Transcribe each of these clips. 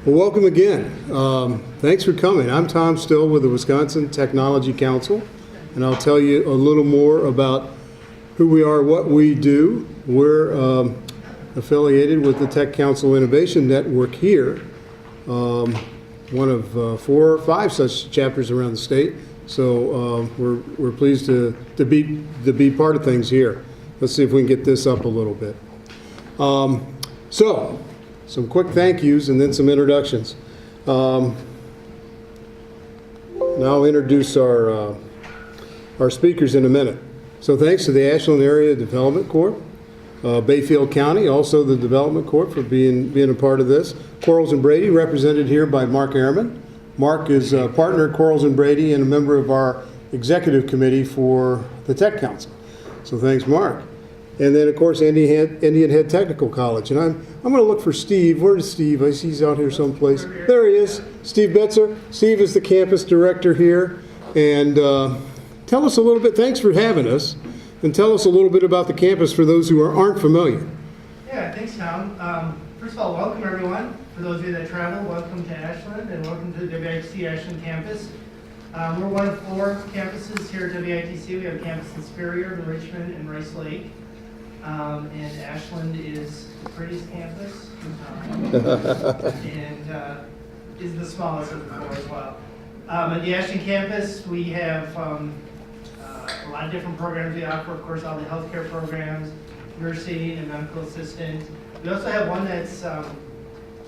Well, welcome again. Thanks for coming. I'm Tom Still with the Wisconsin Technology Council, and I'll tell you a little more about who we are, what we do. We're affiliated with the Tech Council Innovation Network here, one of 4 or 5 such chapters around the state. So we're pleased to be part of things here. Let's see if we can get this up a little bit. So, some quick thank yous and then some introductions. Now I'll introduce our speakers in a minute. So thanks to the Ashland Area Development Corp, Bayfield County, also the Development Corp for being a part of this. Quarles and Brady, represented here by Mark Ehrman. Mark is a partner at Quarles and Brady and a member of our executive committee for the Tech Council. So thanks, Mark. And then, of course, Indian Head Technical College. And I'm going to look for Steve. Where is Steve? I see he's out here someplace. There he is, Steve Betzer. Steve is the campus director here. And tell us a little bit, thanks for having us, and tell us a little bit about the campus for those who aren't familiar. Yeah, thanks, Tom. First of all, welcome, everyone. For those of you that travel, welcome to Ashland, and welcome to the WTC Ashland campus. We're one of 4 campuses here at WTC. We have a campus in Superior, Richmond, and Rice Lake. And Ashland is the prettiest campus, and is the smallest of the 4 as well. At the Ashland campus, we have a lot of different programs we offer. Of course, all the healthcare programs, nursing and medical assistant. We also have one that's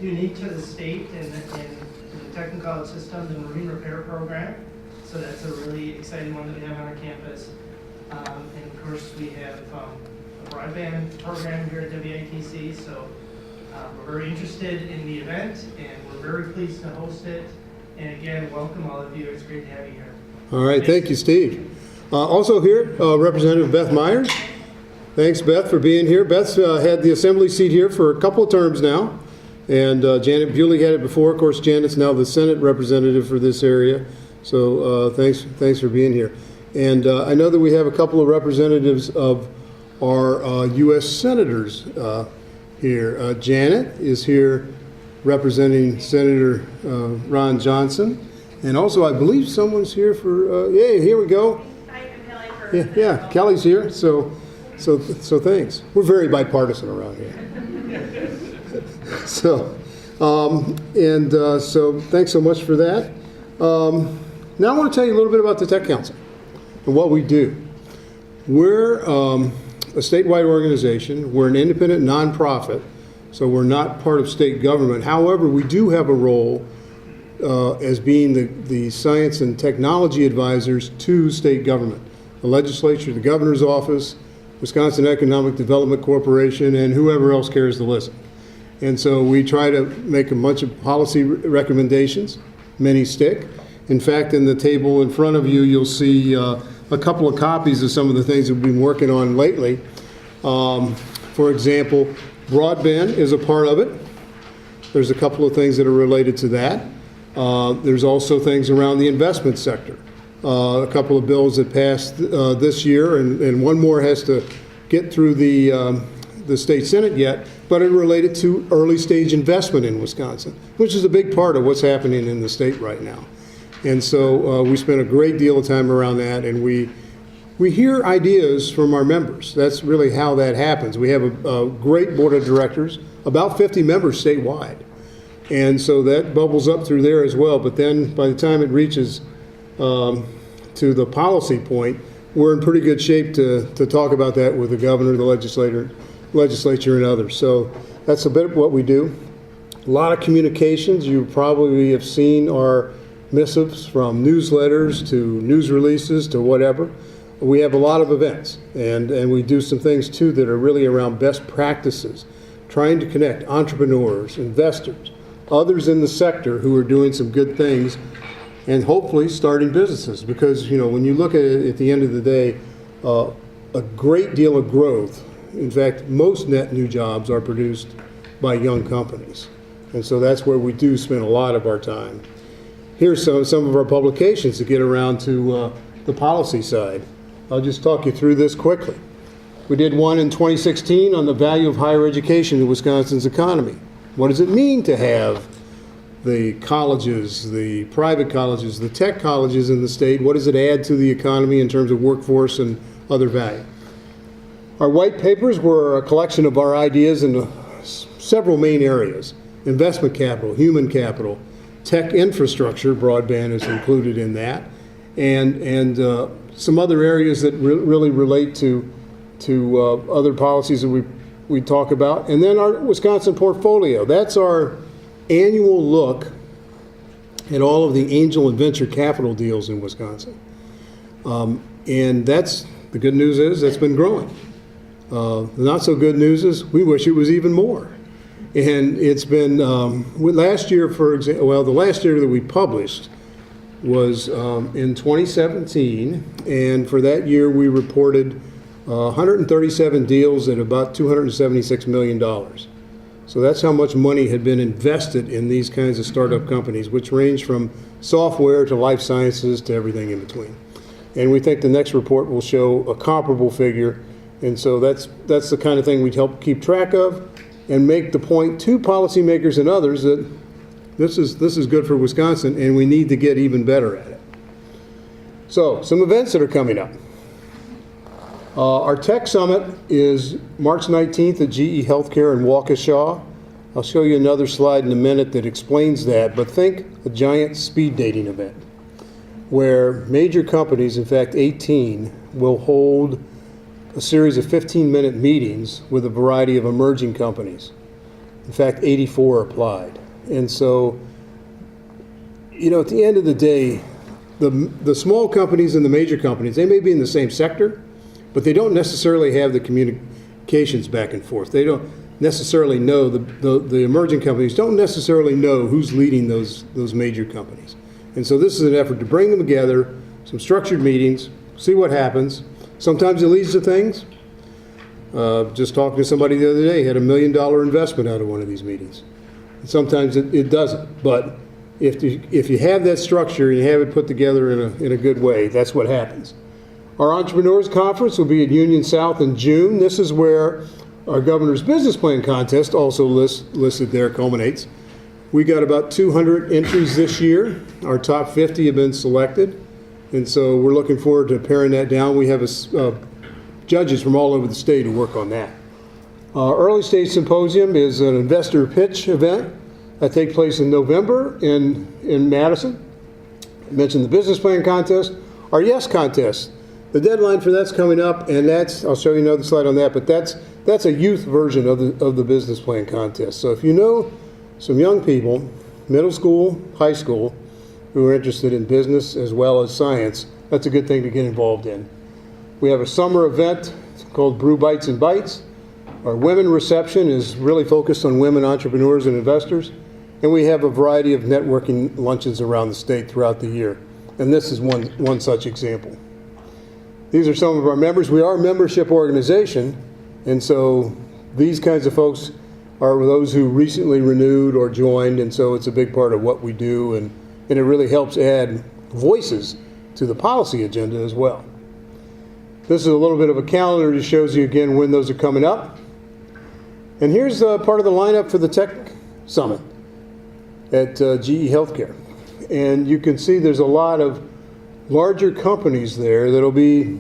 unique to the state and the technical college system, the marine repair program. So that's a really exciting one that we have on our campus. And of course, we have broadband program here at WTC, so we're very interested in the event, and we're very pleased to host it. And again, welcome all of you. It's great to have you here. All right, thank you, Steve. Also here, Representative Beth Myers. Thanks, Beth, for being here. Beth's had the assembly seat here for a couple of terms now, and Janet Bewley had it before. Of course, Janet's now the Senate representative for this area, so thanks for being here. And I know that we have a couple of representatives of our U.S. senators here. Janet is here representing Senator Ron Johnson, and also I believe someone's here for. Yeah, here we go. Yeah, Kelly's here. So thanks. We're very bipartisan around here. So thanks so much for that. Now I want to tell you a little bit about the Tech Council and what we do. We're a statewide organization. We're an independent nonprofit, so we're not part of state government. However, we do have a role as being the science and technology advisors to state government, the legislature, the governor's office, Wisconsin Economic Development Corporation, and whoever else cares to listen. And so we try to make a bunch of policy recommendations. Many stick. In fact, in the table in front of you, you'll see a couple of copies of some of the things we've been working on lately. For example, broadband is a part of it. There's a couple of things that are related to that. There's also things around the investment sector. A couple of bills that passed this year, and one more has to get through the state Senate yet, but it related to early stage investment in Wisconsin, which is a big part of what's happening in the state right now. And so we spent a great deal of time around that, and we hear ideas from our members. That's really how that happens. We have a great board of directors, about 50 members statewide. And so that bubbles up through there as well. But then by the time it reaches to the policy point, we're in pretty good shape to talk about that with the governor, the legislature, and others. So that's a bit of what we do. A lot of communications. You probably have seen our missives from newsletters to news releases to whatever. We have a lot of events, and we do some things too that are really around best practices, trying to connect entrepreneurs, investors, others in the sector who are doing some good things, and hopefully starting businesses. Because when you look at it at the end of the day, a great deal of growth, in fact, most net new jobs are produced by young companies. And so that's where we do spend a lot of our time. Here's some of our publications to get around to the policy side. I'll just talk you through this quickly. We did one in 2016 on the value of higher education in Wisconsin's economy. What does it mean to have the colleges, the private colleges, the tech colleges in the state. What does it add to the economy in terms of workforce and other value? Our white papers were a collection of our ideas in several main areas: investment capital, human capital, tech infrastructure, broadband is included in that, and some other areas that really relate to other policies that we talk about. And then our Wisconsin portfolio. That's our annual look at all of the angel and venture capital deals in Wisconsin. And that's, the good news is, that's been growing. The not so good news is we wish it was even more. And it's been, last year, for example, well, the last year that we published was in 2017, and for that year we reported 137 deals at about $276 million. So that's how much money had been invested in these kinds of startup companies, which range from software to life sciences to everything in between. And we think the next report will show a comparable figure, and so that's the kind of thing we help keep track of and make the point to policymakers and others that this is good for Wisconsin, and we need to get even better at it. So, some events that are coming up. Our Tech Summit is March 19th at GE Healthcare in Waukesha. I'll show you another slide in a minute that explains that, but think a giant speed dating event where major companies, in fact 18, will hold a series of 15-minute meetings with a variety of emerging companies. In fact, 84 applied. And so, you know, at the end of the day, the small companies and the major companies, they may be in the same sector, but they don't necessarily have the communications back and forth. They don't necessarily know, the emerging companies don't necessarily know who's leading those major companies. And so this is an effort to bring them together, some structured meetings, see what happens. Sometimes it leads to things. Just talking to somebody the other day, had $1 million investment out of one of these meetings. And sometimes it doesn't, but if you have that structure and you have it put together in a good way, that's what happens. Our Entrepreneurs Conference will be at Union South in June. This is where our Governor's Business Plan Contest, also listed there, culminates. We got about 200 entries this year. Our top 50 have been selected, and so we're looking forward to paring that down. We have judges from all over the state who work on that. Early Stage Symposium is an investor pitch event that takes place in November in Madison. I mentioned the Business Plan Contest. Our Yes Contest. The deadline for that's coming up, and I'll show you another slide on that, but that's a youth version of the Business Plan Contest. So if you know some young people, middle school, high school, who are interested in business as well as science, that's a good thing to get involved in. We have a summer event called Brew Bites and Bites. Our women reception is really focused on women entrepreneurs and investors, and we have a variety of networking luncheons around the state throughout the year, and this is one such example. These are some of our members. We are a membership organization, and so these kinds of folks are those who recently renewed or joined, and so it's a big part of what we do, and it really helps add voices to the policy agenda as well. This is a little bit of a calendar that shows you again when those are coming up. And here's part of the lineup for the Tech Summit at GE Healthcare. And you can see there's a lot of larger companies there that'll be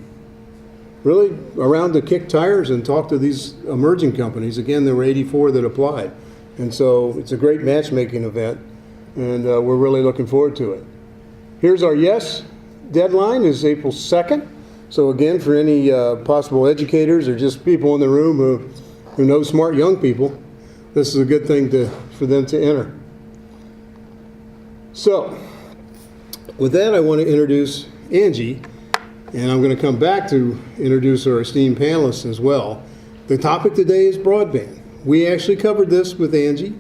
really around to kick tires and talk to these emerging companies. Again, there were 84 that applied. And so it's a great matchmaking event, and we're really looking forward to it. Here's our Yes deadline is April 2nd. So again, for any possible educators or just people in the room who know smart young people, this is a good thing for them to enter. So, with that, I want to introduce Angie, and I'm going to come back to introduce our esteemed panelists as well. The topic today is broadband. We actually covered this with Angie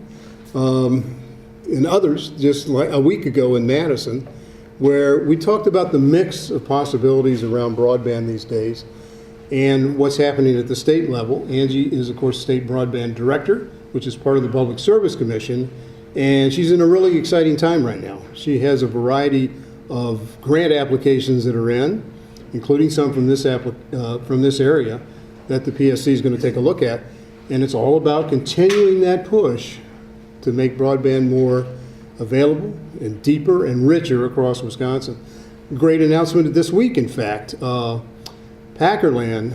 and others just like a week ago in Madison, where we talked about the mix of possibilities around broadband these days and what's happening at the state level. Angie is, of course, State Broadband Director, which is part of the Public Service Commission, and she's in a really exciting time right now. She has a variety of grant applications that are in, including some from this area that the PSC is going to take a look at, and it's all about continuing that push to make broadband more available and deeper and richer across Wisconsin. Great announcement this week, in fact. Packerland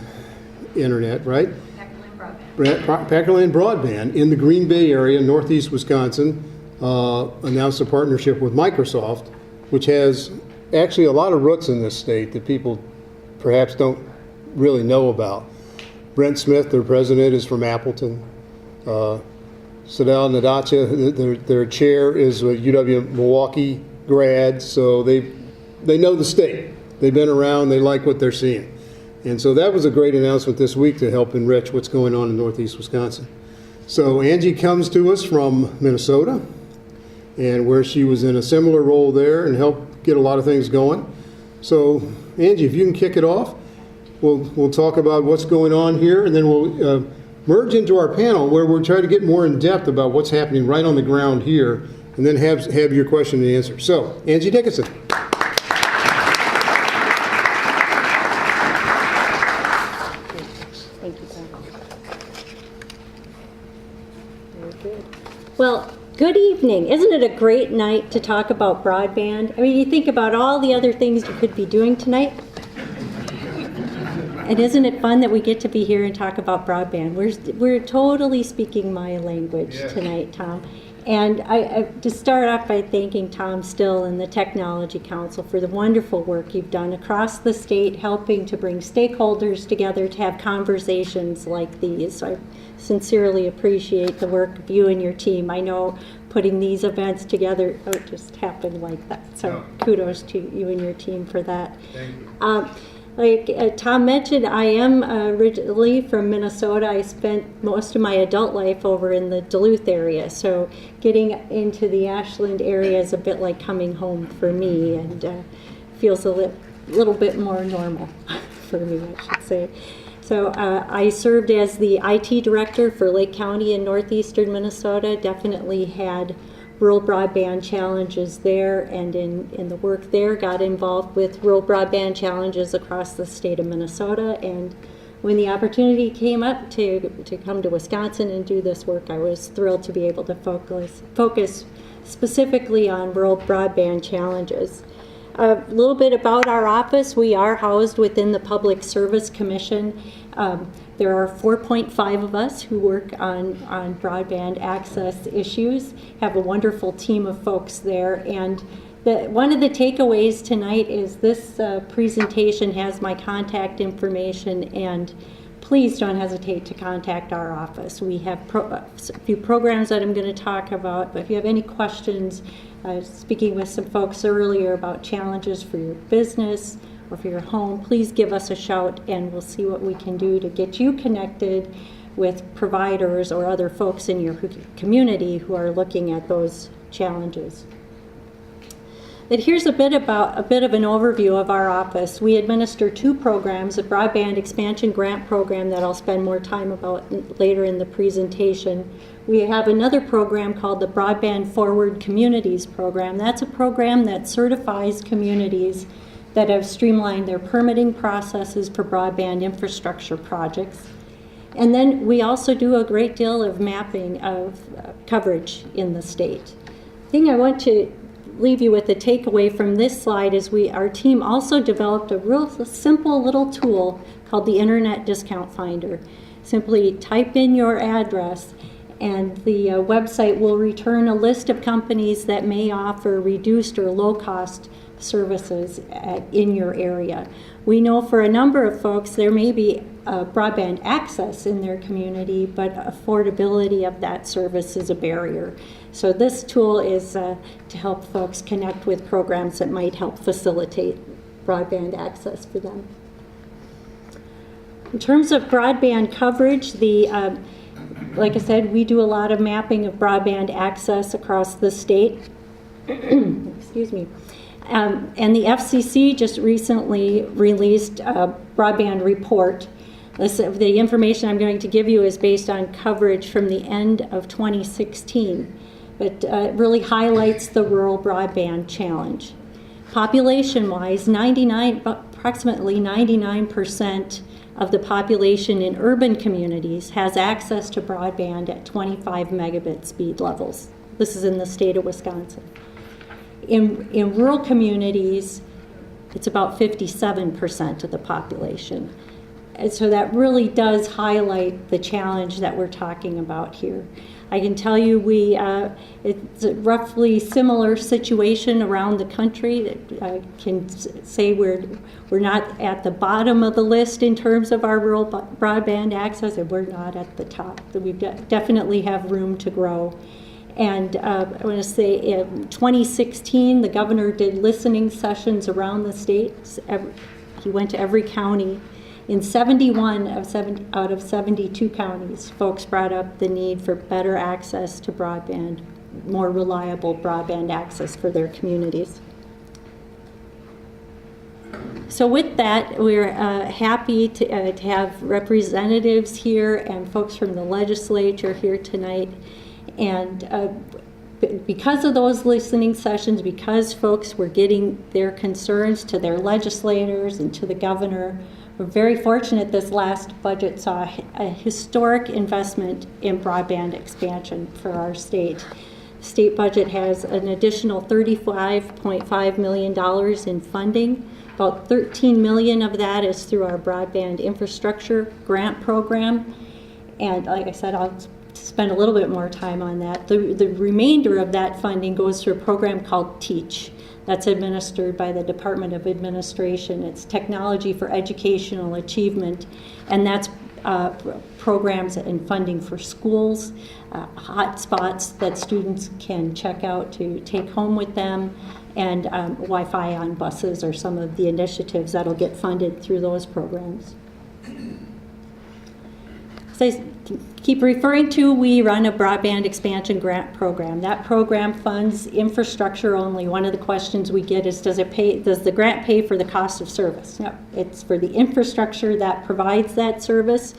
Internet, right? Packerland Broadband in the Green Bay area, northeast Wisconsin, announced a partnership with Microsoft, which has actually a lot of roots in this state that people perhaps don't really know about. Brent Smith, their president, is from Appleton. Sadal Nadacha, their chair, is a UW-Milwaukee grad, so they know the state. They've been around, they like what they're seeing. And so that was a great announcement this week to help enrich what's going on in northeast Wisconsin. So Angie comes to us from Minnesota, and where she was in a similar role there and helped get a lot of things going. So Angie, if you can kick it off, we'll talk about what's going on here, and then we'll merge into our panel where we'll try to get more in depth about what's happening right on the ground here, and then have your question and answer. So Angie Dickinson. Thank you, Tom. Very good. Well, good evening. Isn't it a great night to talk about broadband? I mean, you think about all the other things you could be doing tonight. And isn't it fun that we get to be here and talk about broadband? We're totally speaking my language tonight, Tom. And I to start off by thanking Tom Still and the Technology Council for the wonderful work you've done across the state, helping to bring stakeholders together to have conversations like these. So I sincerely appreciate the work of you and your team. I know putting these events together just happened like that. So kudos to you and your team for that. Thank you. Like Tom mentioned, I am originally from Minnesota. I spent most of my adult life over in the Duluth area, so getting into the Ashland area is a bit like coming home for me, and feels a little bit more normal for me, I should say. So I served as the IT director for Lake County in northeastern Minnesota. Definitely had rural broadband challenges there, and in the work there got involved with rural broadband challenges across the state of Minnesota. And when the opportunity came up to come to Wisconsin and do this work, I was thrilled to be able to focus specifically on rural broadband challenges. A little bit about our office. We are housed within the Public Service Commission. There are 4.5 of us who work on broadband access issues, have a wonderful team of folks there. And one of the takeaways tonight is this presentation has my contact information, and please don't hesitate to contact our office. We have a few programs that I'm going to talk about, but if you have any questions, speaking with some folks earlier about challenges for your business or for your home, please give us a shout and we'll see what we can do to get you connected with providers or other folks in your community who are looking at those challenges. But here's a bit of an overview of our office. We administer two programs, a broadband expansion grant program that I'll spend more time about later in the presentation. We have another program called the Broadband Forward Communities program. That's a program that certifies communities that have streamlined their permitting processes for broadband infrastructure projects. And then we also do a great deal of mapping of coverage in the state. The thing I want to leave you with a takeaway from this slide is our team also developed a real simple little tool called the Internet Discount Finder. Simply type in your address and the website will return a list of companies that may offer reduced or low-cost services in your area. We know for a number of folks there may be broadband access in their community, but affordability of that service is a barrier. So this tool is to help folks connect with programs that might help facilitate broadband access for them. In terms of broadband coverage, like I said, we do a lot of mapping of broadband access across the state. Excuse me. And the FCC just recently released a broadband report. The information I'm going to give you is based on coverage from the end of 2016, but it really highlights the rural broadband challenge. Population-wise, approximately 99% of the population in urban communities has access to broadband at 25 megabit speed levels. This is in the state of Wisconsin. In rural communities, it's about 57% of the population. And so that really does highlight the challenge that we're talking about here. I can tell you it's a roughly similar situation around the country. I can say we're not at the bottom of the list in terms of our rural broadband access, and we're not at the top. We definitely have room to grow. And I want to say in 2016, the governor did listening sessions around the state. He went to every county. In 71 out of 72 counties, folks brought up the need for better access to broadband, more reliable broadband access for their communities. So with that, we're happy to have representatives here and folks from the legislature here tonight. And because of those listening sessions, because folks were getting their concerns to their legislators and to the governor, we're very fortunate this last budget saw a historic investment in broadband expansion for our state. The state budget has an additional $35.5 million in funding. About $13 million of that is through our broadband infrastructure grant program. And like I said, I'll spend a little bit more time on that. The remainder of that funding goes through a program called TEACH. That's administered by the Department of Administration. It's Technology for Educational Achievement, and that's programs and funding for schools, hotspots that students can check out to take home with them, and Wi-Fi on buses are some of the initiatives that'll get funded through those programs. So I keep referring to, we run a broadband expansion grant program. That program funds infrastructure only. One of the questions we get is, does the grant pay for the cost of service? No, it's for the infrastructure that provides that service.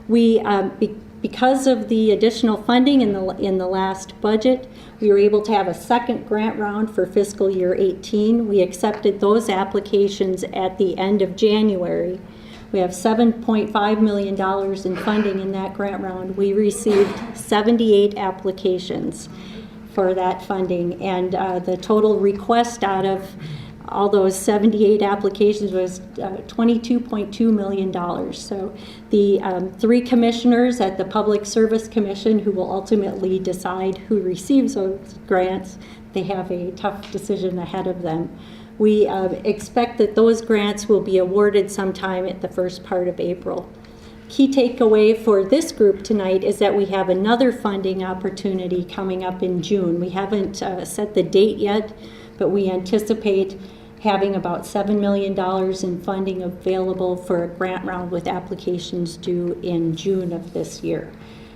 We, because of the additional funding in the last budget, we were able to have a second grant round for fiscal year 18. We accepted those applications at the end of January. We have $7.5 million in funding in that grant round. We received 78 applications for that funding, and the total request out of all those 78 applications was $22.2 million. So the 3 commissioners at the Public Service Commission, who will ultimately decide who receives those grants, they have a tough decision ahead of them. We expect that those grants will be awarded sometime at the first part of April. Key takeaway for this group tonight is that we have another funding opportunity coming up in June. We haven't set the date yet, but we anticipate having about $7 million in funding available for a grant round with applications due in June of this year.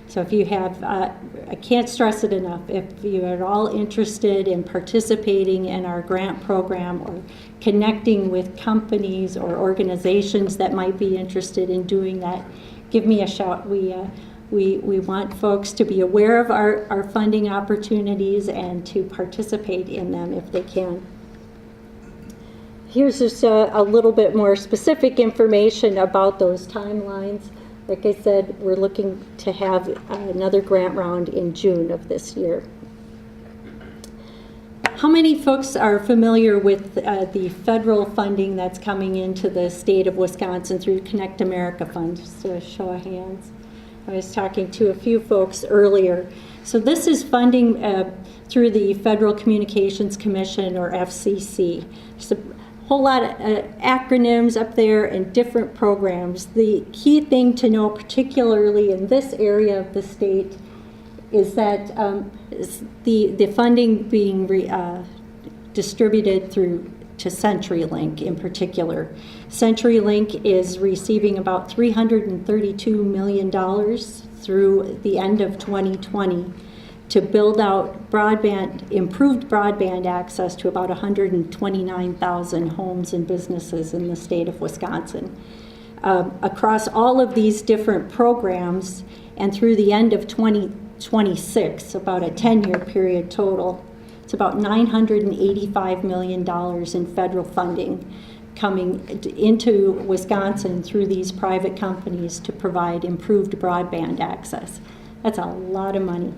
So if you have, I can't stress it enough, if you're at all interested in participating in our grant program or connecting with companies or organizations that might be interested in doing that, give me a shout. We want folks to be aware of our funding opportunities and to participate in them if they can. Here's just a little bit more specific information about those timelines. Like I said, we're looking to have another grant round in June of this year. How many folks are familiar with the federal funding that's coming into the state of Wisconsin through Connect America Fund? Just a show of hands. I was talking to a few folks earlier. So this is funding through the Federal Communications Commission, or FCC. Just a whole lot of acronyms up there and different programs. The key thing to know, particularly in this area of the state, is that the funding being distributed through to CenturyLink in particular. CenturyLink is receiving about $332 million through the end of 2020 to build out improved broadband access to about 129,000 homes and businesses in the state of Wisconsin. Across all of these different programs and through the end of 2026, about a 10-year period total, it's about $985 million in federal funding coming into Wisconsin through these private companies to provide improved broadband access. That's a lot of money.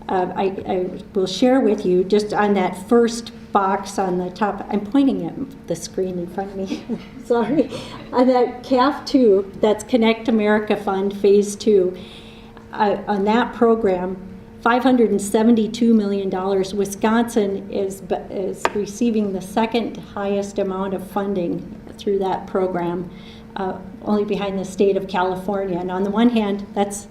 I will share with you just on that first box on the top. I'm pointing at the screen in front of me. Sorry. On that CAF 2, that's Connect America Fund Phase 2, on that program, $572 million. Wisconsin is receiving the second highest amount of funding through that program, only behind the state of California. And on the one hand, that's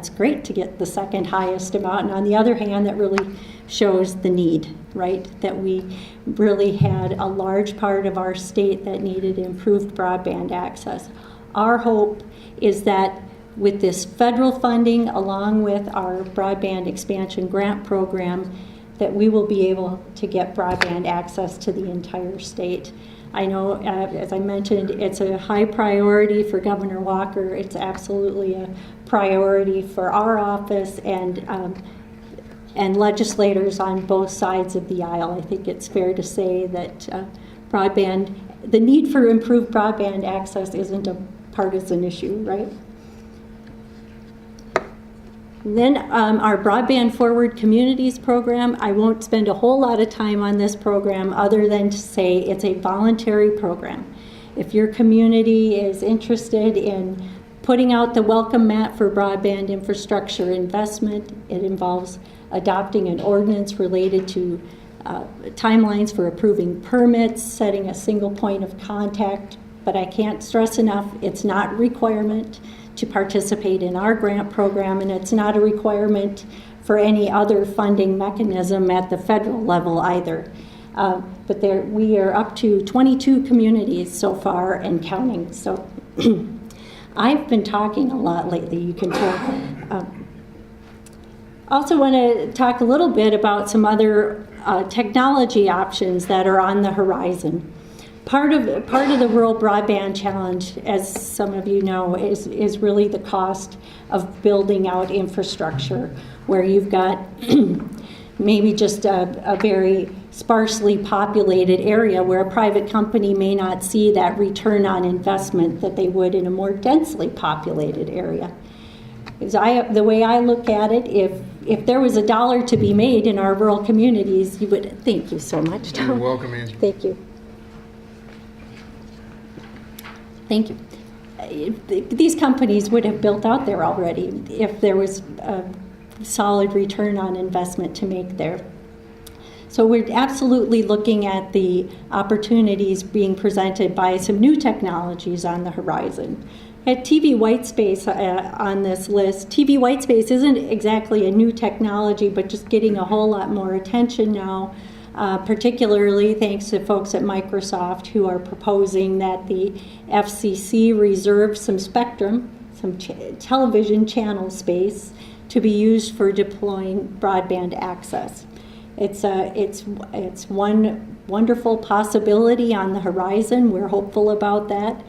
great to get the second highest amount. And on the other hand, that really shows the need, right? That we really had a large part of our state that needed improved broadband access. Our hope is that with this federal funding, along with our broadband expansion grant program, that we will be able to get broadband access to the entire state. I know, as I mentioned, it's a high priority for Governor Walker. It's absolutely a priority for our office and legislators on both sides of the aisle. I think it's fair to say that the need for improved broadband access isn't a partisan issue, right? Then our Broadband Forward Communities program, I won't spend a whole lot of time on this program other than to say it's a voluntary program. If your community is interested in putting out the welcome mat for broadband infrastructure investment, it involves adopting an ordinance related to timelines for approving permits, setting a single point of contact, but I can't stress enough, it's not a requirement to participate in our grant program, and it's not a requirement for any other funding mechanism at the federal level either. But we are up to 22 communities so far and counting. So I've been talking a lot lately, you can tell. Also want to talk a little bit about some other technology options that are on the horizon. Part of the rural broadband challenge, as some of you know, is really the cost of building out infrastructure, where you've got maybe just a very sparsely populated area where a private company may not see that return on investment that they would in a more densely populated area. The way I look at it, if there was $1 to be made in our rural communities, you would. Thank you so much, Tom. You're welcome, Angie. Thank you. Thank you. These companies would have built out there already if there was a solid return on investment to make there. So we're absolutely looking at the opportunities being presented by some new technologies on the horizon. At TV Whitespace on this list, TV Whitespace isn't exactly a new technology, but just getting a whole lot more attention now. Particularly thanks to folks at Microsoft who are proposing that the FCC reserve some spectrum, some television channel space to be used for deploying broadband access. It's one wonderful possibility on the horizon. We're hopeful about that.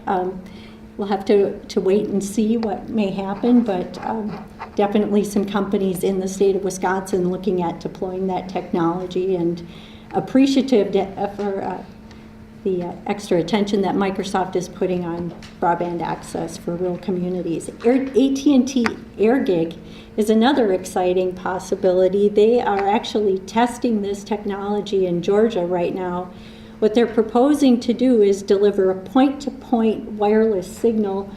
We'll have to wait and see what may happen, but definitely some companies in the state of Wisconsin looking at deploying that technology, and appreciative for the extra attention that Microsoft is putting on broadband access for rural communities. AT&T AirGig is another exciting possibility. They are actually testing this technology in Georgia right now. What they're proposing to do is deliver a point-to-point wireless signal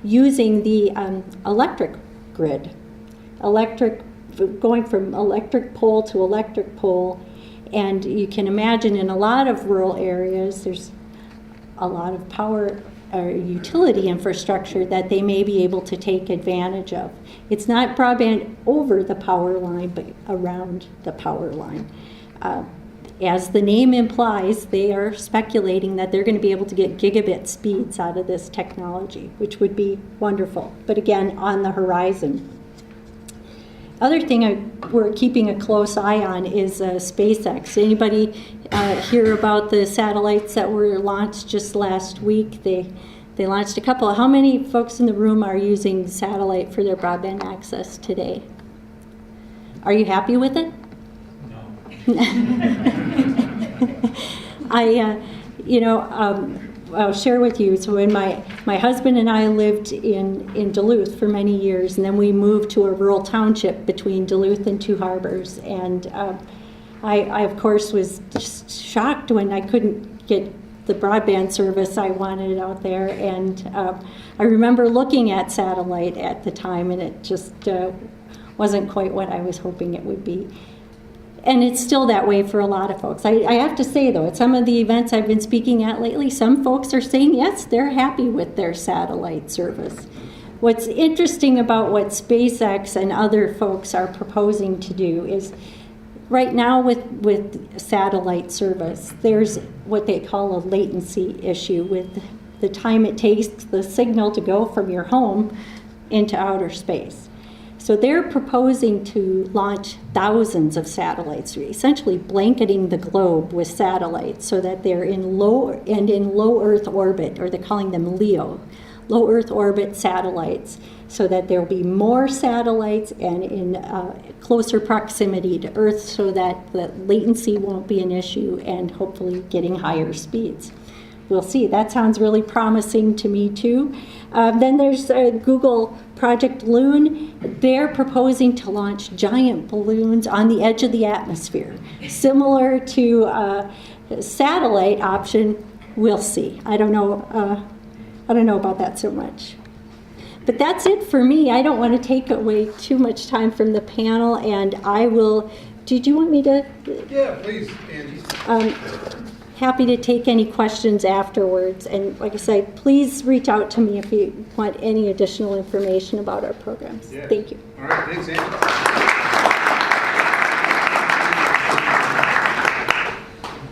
using the electric grid, going from electric pole to electric pole. And you can imagine in a lot of rural areas, there's a lot of power or utility infrastructure that they may be able to take advantage of. It's not broadband over the power line, but around the power line. As the name implies, they are speculating that they're going to be able to get gigabit speeds out of this technology, which would be wonderful, but again, on the horizon. Other thing we're keeping a close eye on is SpaceX. Anybody hear about the satellites that were launched just last week? They launched a couple. How many folks in the room are using satellite for their broadband access today? Are you happy with it? I'll share with you. So when my husband and I lived in Duluth for many years, and then we moved to a rural township between Duluth and Two Harbors. And I of course, was just shocked when I couldn't get the broadband service I wanted out there. And I remember looking at satellite at the time, and it just wasn't quite what I was hoping it would be. And it's still that way for a lot of folks. I have to say, though, at some of the events I've been speaking at lately, some folks are saying, yes, they're happy with their satellite service. What's interesting about what SpaceX and other folks are proposing to do is, right now with satellite service, there's what they call a latency issue with the time it takes the signal to go from your home into outer space. So they're proposing to launch thousands of satellites, essentially blanketing the globe with satellites so that they're in low Earth orbit, or they're calling them LEO, low Earth orbit satellites, so that there'll be more satellites and in closer proximity to Earth so that the latency won't be an issue, and hopefully getting higher speeds. We'll see. That sounds really promising to me too. Then there's Google Project Loon. They're proposing to launch giant balloons on the edge of the atmosphere, similar to a satellite option. We'll see. I don't know about that so much. But that's it for me. I don't want to take away too much time from the panel, and I will. Did you want me to? Yeah, please, Angie. Happy to take any questions afterwards. And like I said, please reach out to me if you want any additional information about our programs. Yeah. Thank you. All right, thanks, Angie.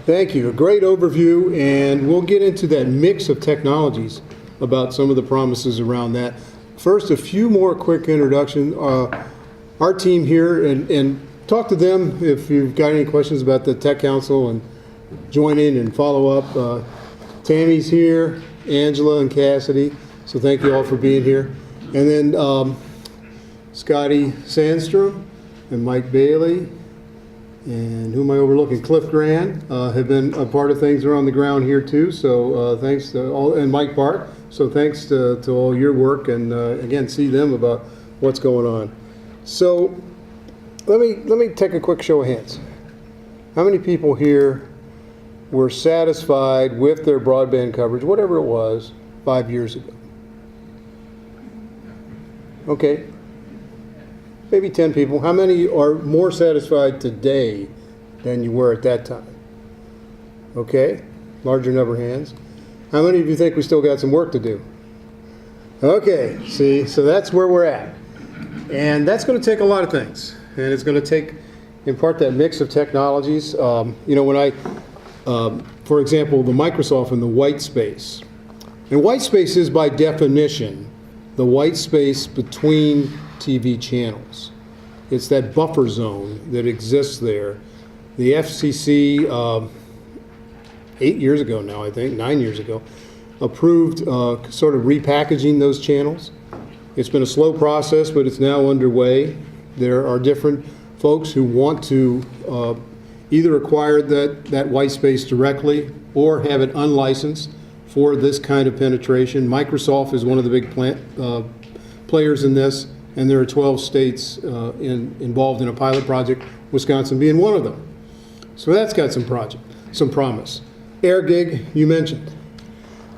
Thank you. A great overview, and we'll get into that mix of technologies about some of the promises around that. First, a few more quick introductions. Our team here, and talk to them if you've got any questions about the Tech Council, and join in and follow up. Tammy's here, Angela and Cassidy, so thank you all for being here. And then Scotty Sandstrom and Mike Bailey, and who am I overlooking? Cliff Grant have been a part of things around the ground here too, so thanks to all, and Mike Park, so thanks to all your work, and again, see them about what's going on. So let me take a quick show of hands. How many people here were satisfied with their broadband coverage, whatever it was, 5 years ago? Okay, maybe 10 people. How many are more satisfied today than you were at that time? Okay, larger number of hands. How many of you think we still got some work to do? Okay, see, so that's where we're at. And that's going to take a lot of things. And it's going to take, in part, that mix of technologies. You know, when I for example, the Microsoft and the white space. And white space is, by definition, the white space between TV channels. It's that buffer zone that exists there. The FCC, 8 years ago now, I think, 9 years ago, approved sort of repackaging those channels. It's been a slow process, but it's now underway. There are different folks who want to either acquire that white space directly or have it unlicensed for this kind of penetration. Microsoft is one of the big players in this, and there are 12 states involved in a pilot project, Wisconsin being one of them. So that's got some promise. AirGig, you mentioned.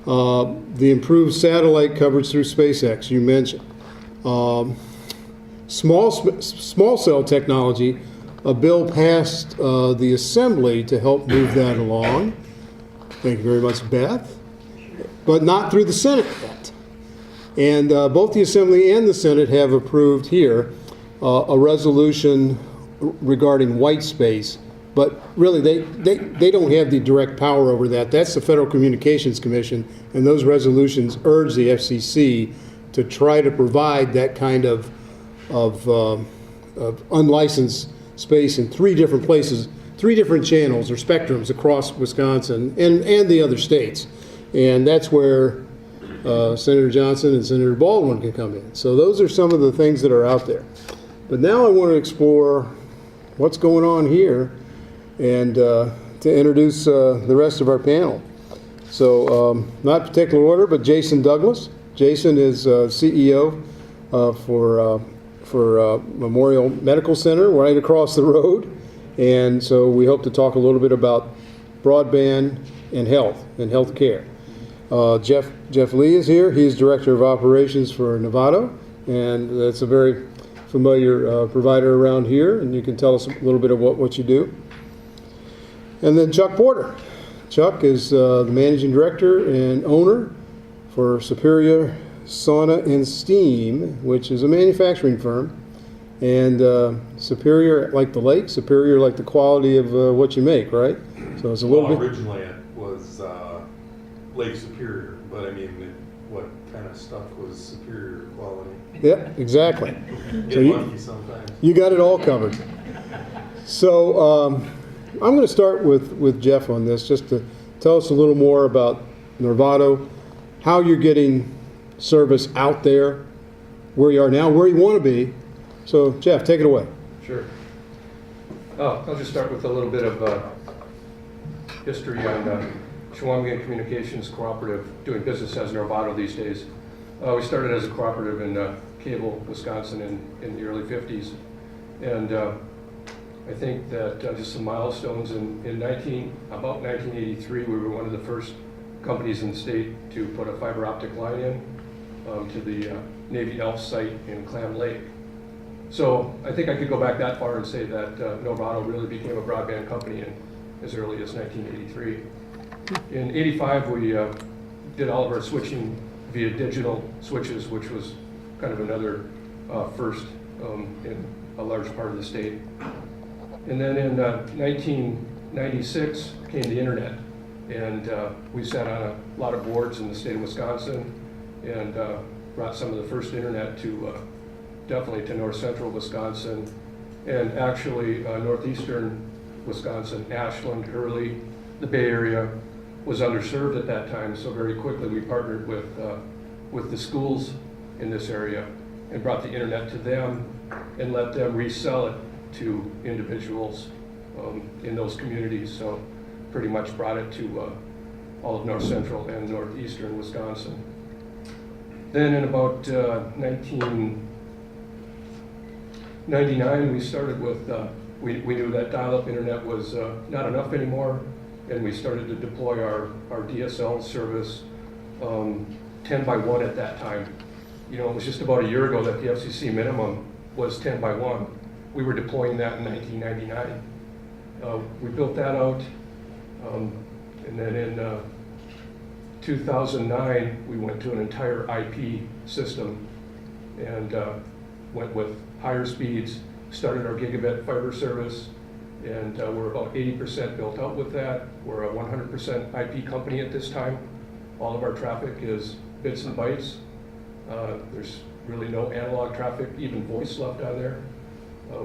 The improved satellite coverage through SpaceX, you mentioned. Small cell technology. A bill passed the Assembly to help move that along. Thank you very much, Beth. But not through the Senate yet. And both the Assembly and the Senate have approved here a resolution regarding white space. But really, they don't have the direct power over that. That's the Federal Communications Commission, and those resolutions urge the FCC to try to provide that kind of unlicensed space in 3 different places, 3 different channels or spectrums across Wisconsin and the other states. And that's where Senator Johnson and Senator Baldwin can come in. So those are some of the things that are out there. But now I want to explore what's going on here and to introduce the rest of our panel. So not particular order, but Jason Douglas. Jason is CEO for Memorial Medical Center right across the road. And so we hope to talk a little bit about broadband and health and health care. Jeff Lee is here. He's Director of Operations for Novato, and that's a very familiar provider around here, and you can tell us a little bit of what you do. And then Chuck Porter. Chuck is the Managing Director and owner for Superior Sauna and Steam, which is a manufacturing firm. And Superior like the lake, Superior like the quality of what you make, right? So it's a little bit... Originally it was Lake Superior, but I mean, what kind of stuff was superior quality? Yeah, exactly. Get lucky sometimes. You got it all covered. So I'm going to start with Jeff on this, just to tell us a little more about Novato, how you're getting service out there, where you are now, where you want to be. So Jeff, take it away. Sure. I'll just start with a little bit of history on Shawinigan Communications Cooperative, doing business as Novato these days. We started as a cooperative in Cable, Wisconsin in the early 50s. And I think that just some milestones in about 1983, we were one of the first companies in the state to put a fiber optic line in to the Navy Elf site in Clam Lake. So I think I could go back that far and say that Novato really became a broadband company as early as 1983. In 85, we did all of our switching via digital switches, which was kind of another first in a large part of the state. And then in 1996 came the internet, and we sat on a lot of boards in the state of Wisconsin and brought some of the first internet to definitely to north central Wisconsin, and actually northeastern Wisconsin, Ashland, Hurley, the Bay Area was underserved at that time. So very quickly we partnered with the schools in this area and brought the internet to them and let them resell it to individuals in those communities. So pretty much brought it to all of north central and northeastern Wisconsin. Then in about 1999, we started with, we knew that dial-up internet was not enough anymore, and we started to deploy our DSL service 10 by 1 at that time. You know, it was just about a year ago that the FCC minimum was 10 by 1. We were deploying that in 1999. We built that out, and then in 2009, we went to an entire IP system and went with higher speeds, started our gigabit fiber service, and we're about 80% built out with that. We're a 100% IP company at this time. All of our traffic is bits and bytes. There's really no analog traffic, even voice left on there.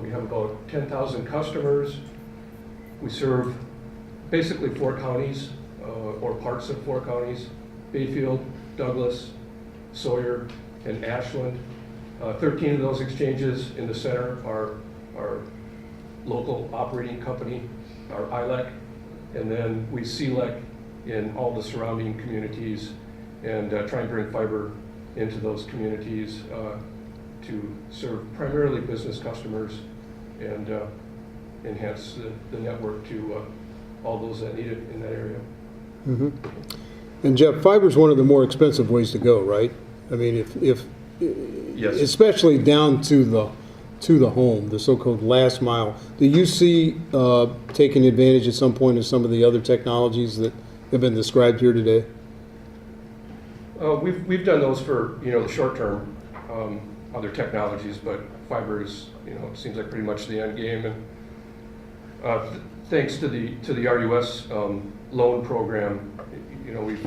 We have about 10,000 customers. We serve basically 4 counties, or parts of 4 counties: Bayfield, Douglas, Sawyer, and Ashland. 13 of those exchanges in the center are our local operating company, our ILEC, and then we CLEC in all the surrounding communities and try and bring fiber into those communities to serve primarily business customers and enhance the network to all those that need it in that area. Mm-hmm. And Jeff, fiber is one of the more expensive ways to go, right? I mean, if Yes. Especially down to the home, the so-called last mile. Do you see taking advantage at some point of some of the other technologies that have been described here today? We've done those for the short term, other technologies, but fiber is it seems like pretty much the end game. And thanks to the RUS loan program, we've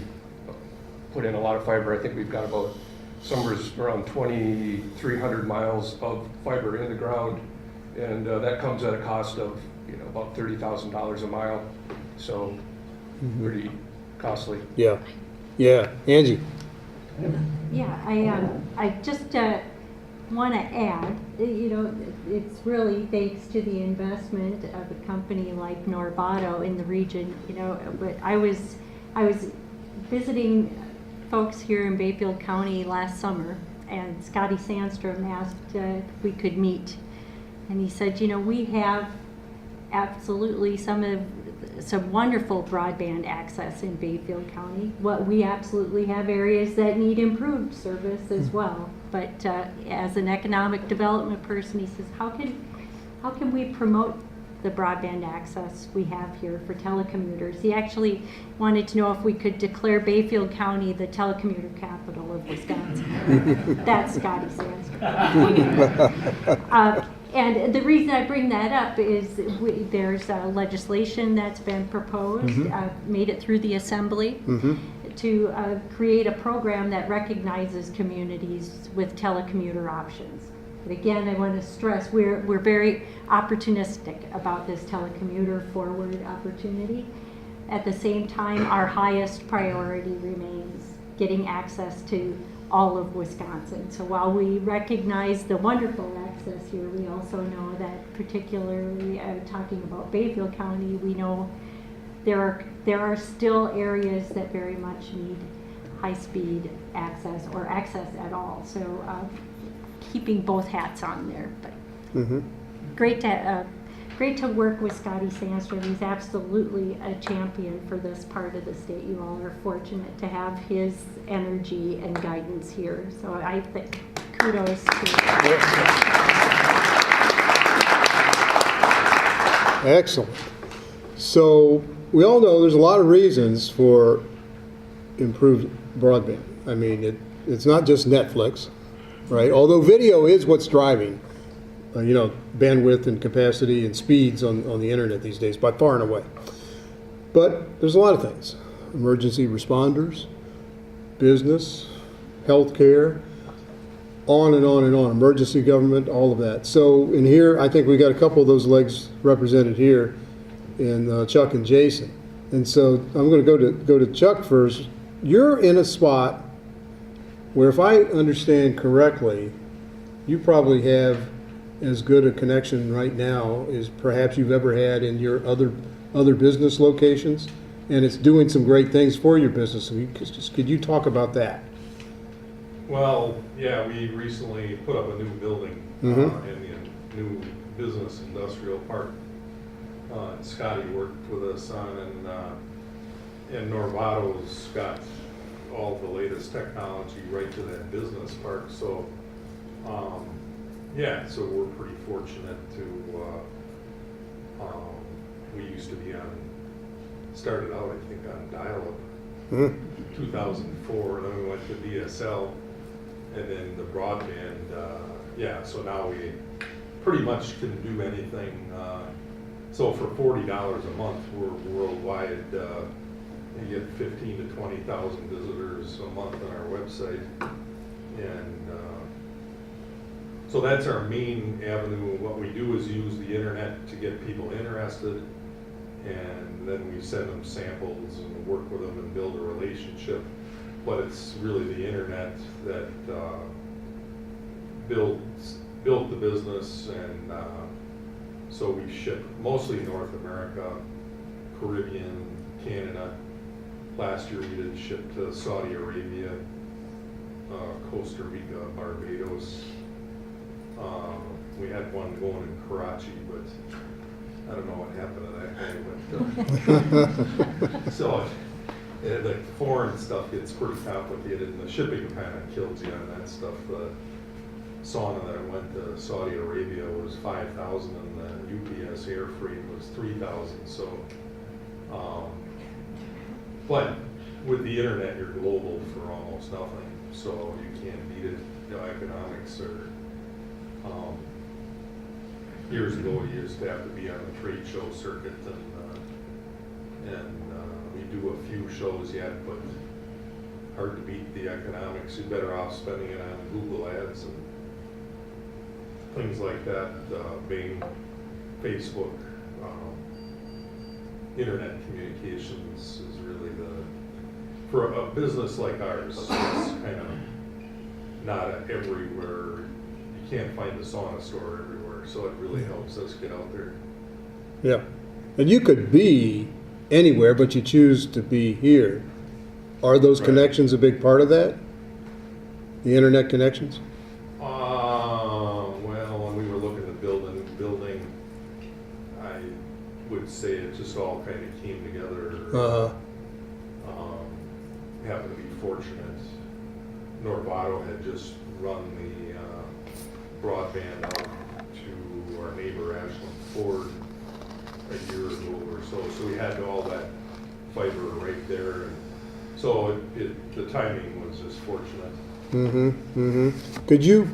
put in a lot of fiber. I think we've got about somewhere around 2,300 miles of fiber in the ground, and that comes at a cost of about $30,000 a mile, so pretty costly. Yeah, Angie. Yeah, I just want to add, it's really thanks to the investment of a company like Novato in the region. But I was visiting folks here in Bayfield County last summer, and Scotty Sandstrom asked if we could meet. And he said, you know, we have absolutely some wonderful broadband access in Bayfield County. What we absolutely have areas that need improved service as well. But as an economic development person, he says, how can we promote the broadband access we have here for telecommuters? He actually wanted to know if we could declare Bayfield County the telecommuter capital of Wisconsin. That's Scotty Sandstrom. And the reason I bring that up is there's legislation that's been proposed, made it through the Assembly, to create a program that recognizes communities with telecommuter options. But again, I want to stress we're very opportunistic about this telecommuter forward opportunity. At the same time, our highest priority remains getting access to all of Wisconsin. So while we recognize the wonderful access here, we also know that particularly talking about Bayfield County, we know there are still areas that very much need high-speed access or access at all. So keeping both hats on there, but great to work with Scotty Sandstrom. He's absolutely a champion for this part of the state. You all are fortunate to have his energy and guidance here. So I think kudos to you. Excellent. So we all know there's a lot of reasons for improved broadband. I mean, it's not just Netflix, right? Although video is what's driving bandwidth and capacity and speeds on the internet these days, by far and away. But there's a lot of things. Emergency responders, business, healthcare, on and on and on. Emergency government, all of that. So in here, I think we got a couple of those legs represented here in Chuck and Jason. And so I'm going to go to Chuck first. You're in a spot where, if I understand correctly, you probably have as good a connection right now as perhaps you've ever had in your other business locations, and it's doing some great things for your business. So could you talk about that? Well, yeah, we recently put up a new building in the new business industrial park. Scotty worked with us on, and Norvado's got all the latest technology right to that business park. So, yeah, so we're pretty fortunate to, we used to be started out, I think, on dial-up, 2004, and then we went to DSL, and then the broadband, yeah, so now we pretty much can do anything. So for $40 a month, we're worldwide, you get 15 to 20,000 visitors a month on our website, and so that's our main avenue. What we do is use the internet to get people interested, and then we send them samples and work with them and build a relationship. But it's really the internet that built the business, and so we ship mostly North America, Caribbean, Canada. Last year we did ship to Saudi Arabia, Costa Rica, Barbados. We had one going in Karachi, but I don't know what happened to that guy. But, so the foreign stuff gets pretty complicated, and the shipping kind of kills you on that stuff. The sauna that I went to Saudi Arabia was 5,000, and the UPS air freight was 3,000. So, but with the internet, you're global for almost nothing, so you can't beat it. Economics or years ago, we used to have to be on the trade show circuit, and we do a few shows yet, but hard to beat the economics. You're better off spending it on Google ads and things like that, Bing, Facebook. Internet communications is really for a business like ours, it's kind of not everywhere. You can't find a sauna store everywhere, so it really helps us get out there. Yeah. And you could be anywhere, but you choose to be here Are those Right. connections a big part of that? The internet connections? Well, when we were looking at building, I would say it just all kind of came together. Happened to be fortunate. Norvato had just run the broadband out to our neighbor Ashland Ford a year ago or so. So we had all that fiber right there. And so the timing was just fortunate. Could you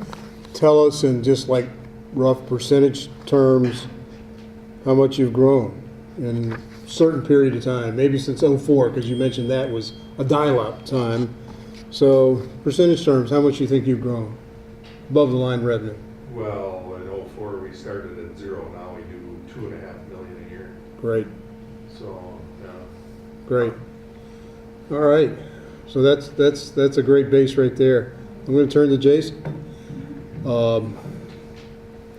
tell us in just like rough percentage terms how much you've grown in a certain period of time? Maybe since '04, because you mentioned that was a dial-up time. So percentage terms, how much do you think you've grown above the line revenue? Well, in '04 we started at 0. Now we do $2.5 million a year. Great, So, yeah. great. All right, so that's a great base right there. I'm going to turn to Jason. Rural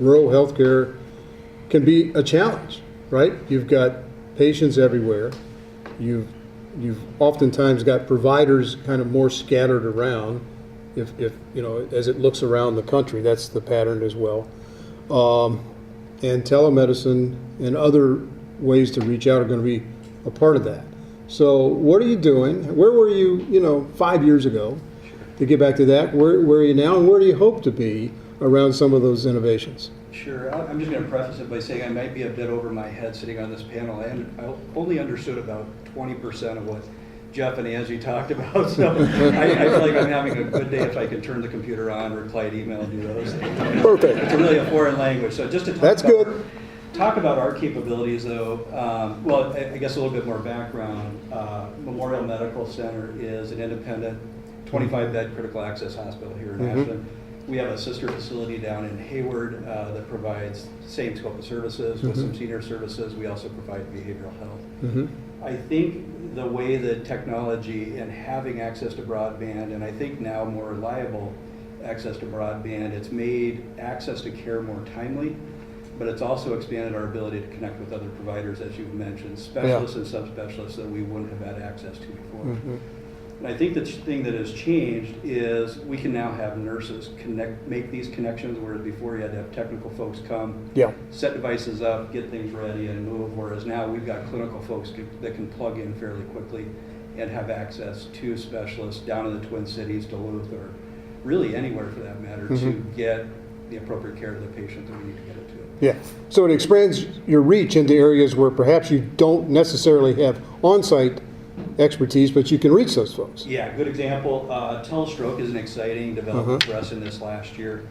healthcare can be a challenge, right? You've got patients everywhere. You've oftentimes got providers kind of more scattered around. If you know, as it looks around the country, that's the pattern as well. And telemedicine and other ways to reach out are going to be a part of that. So what are you doing? Where were you, 5 years ago? To get back to that, where are you now, and where do you hope to be around some of those innovations? Sure. I'm just going to preface it by saying I might be a bit over my head sitting on this panel, and I only understood about 20% of what Jeff and Angie talked about. So I feel like I'm having a good day if I can turn the computer on, reply to email, and do those things. Perfect. It's really a foreign language. So just to talk about our capabilities, though, well, I guess a little bit more background. Memorial Medical Center is an independent 25-bed critical access hospital here in Ashland. We have a sister facility down in Hayward that provides the same scope of services with some senior services. We also provide behavioral health. I think the way that technology and having access to broadband, and I think now more reliable access to broadband, it's made access to care more timely, but it's also expanded our ability to connect with other providers, as you've mentioned, specialists and subspecialists that we wouldn't have had access to before. And I think the thing that has changed is we can now have nurses make these connections, whereas before you had to have technical folks come, set devices up, get things ready, and move, whereas now we've got clinical folks that can plug in fairly quickly and have access to specialists down in the Twin Cities, Duluth, or really anywhere for that matter, to get the appropriate care to the patient that we need to get it to. Yeah, so it expands your reach into areas where perhaps you don't necessarily have on-site expertise, but you can reach those folks. Yeah, good example. Telestroke is an exciting development for us in this last year.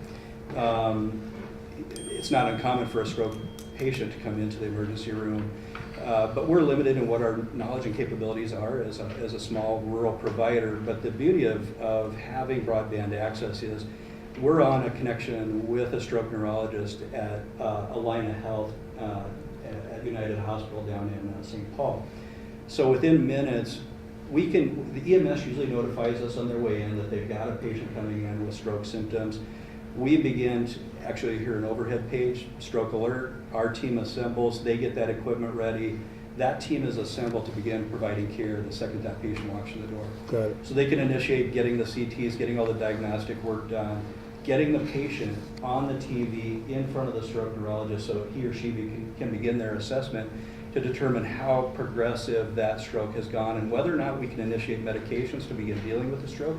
It's not uncommon for a stroke patient to come into the emergency room, but we're limited in what our knowledge and capabilities are as a small rural provider. But the beauty of having broadband access is we're on a connection with a stroke neurologist at Alina Health at United Hospital down in St. Paul. So within minutes, the EMS usually notifies us on their way in that they've got a patient coming in with stroke symptoms. We begin to actually hear an overhead page, stroke alert. Our team assembles, they get that equipment ready. That team is assembled to begin providing care the second that patient walks in the door. Got it. So they can initiate getting the CTs, getting all the diagnostic work done, getting the patient on the TV in front of the stroke neurologist so he or she can begin their assessment to determine how progressive that stroke has gone and whether or not we can initiate medications to begin dealing with the stroke,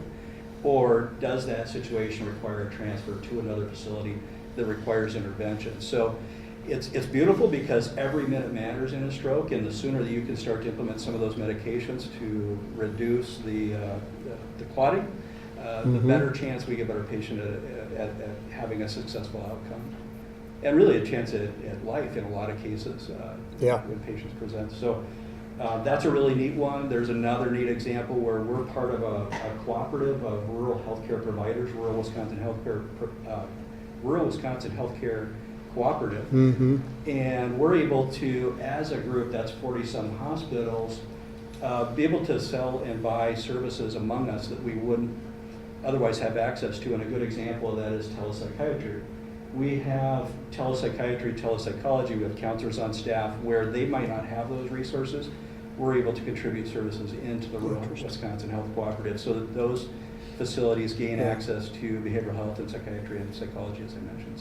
or does that situation require a transfer to another facility that requires intervention. So it's beautiful because every minute matters in a stroke, and the sooner that you can start to implement some of those medications to reduce the clotting, the better chance we give our patient at having a successful outcome. And really a chance at life in a lot of cases when patients present. So that's a really neat one. There's another neat example where we're part of a cooperative of rural healthcare providers, Rural Wisconsin Healthcare Cooperative. And we're able to, as a group that's 40-some hospitals, be able to sell and buy services among us that we wouldn't otherwise have access to. And a good example of that is telepsychiatry. We have telepsychiatry, telepsychology, we have counselors on staff where they might not have those resources, we're able to contribute services into the rural Wisconsin Health Cooperative so that those facilities gain access to behavioral health and psychiatry and psychology, as I mentioned.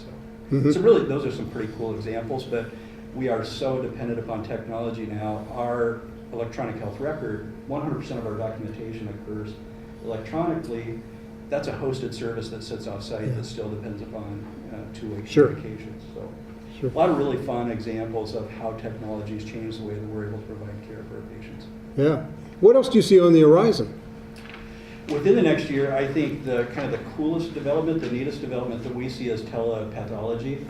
So really, those are some pretty cool examples, but we are so dependent upon technology now. Our electronic health record, 100% of our documentation occurs electronically. That's a hosted service that sits off-site that still depends upon two-way communications. So a lot of really fun examples of how technology has changed the way that we're able to provide care for our patients. Yeah. What else do you see on the horizon? Within the next year, I think the kind of the coolest development, the neatest development that we see is telepathology.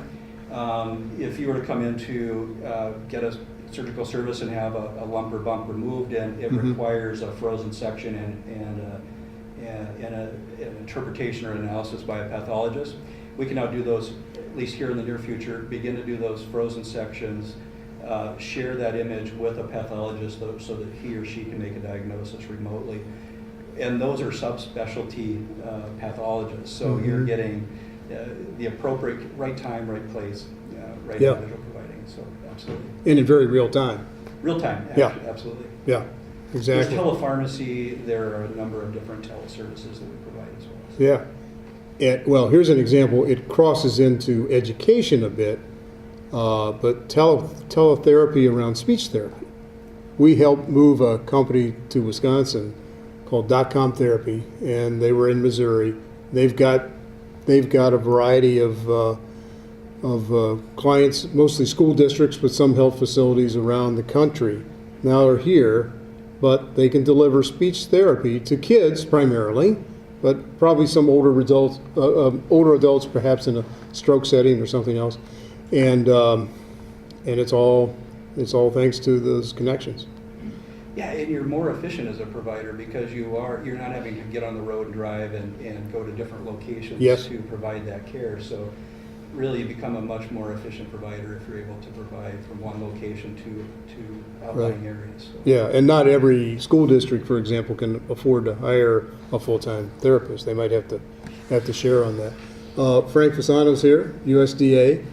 If you were to come in to get a surgical service and have a lump or bump removed, and it requires a frozen section and an interpretation or analysis by a pathologist, we can now do those, at least here in the near future, begin to do those frozen sections, share that image with a pathologist so that he or she can make a diagnosis remotely. And those are subspecialty pathologists, so you're getting the appropriate right time, right place, right individual providing. So absolutely. And in very real time. Real time, actually, absolutely. Yeah, exactly. There's telepharmacy. There are a number of different teleservices that we provide as well. Yeah. Well, here's an example. It crosses into education a bit, but teletherapy around speech therapy. We helped move a company to Wisconsin called .com Therapy, and they were in Missouri. They've got a variety of clients, mostly school districts, but some health facilities around the country. Now they're here, but they can deliver speech therapy to kids primarily, but probably some older adults, perhaps in a stroke setting or something else, and it's all thanks to those connections. Yeah, and you're more efficient as a provider because you're not having to get on the road and drive and go to different locations to provide that care. So really you become a much more efficient provider if you're able to provide from one location to outlying areas. So. Yeah, and not every school district, for example, can afford to hire a full-time therapist. They might have to share on that. Frank Fasano's here, USDA.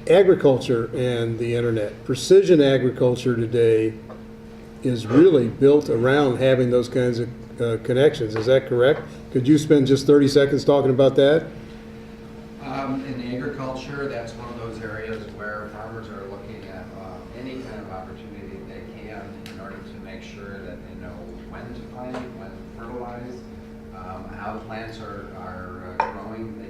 Agriculture and the internet. Precision agriculture today is really built around having those kinds of connections. Is that correct? Could you spend just 30 seconds talking about that? In agriculture, that's one of those areas where farmers are looking at any kind of opportunity they can in order to make sure that they know when to plant, when to fertilize, how the plants are growing.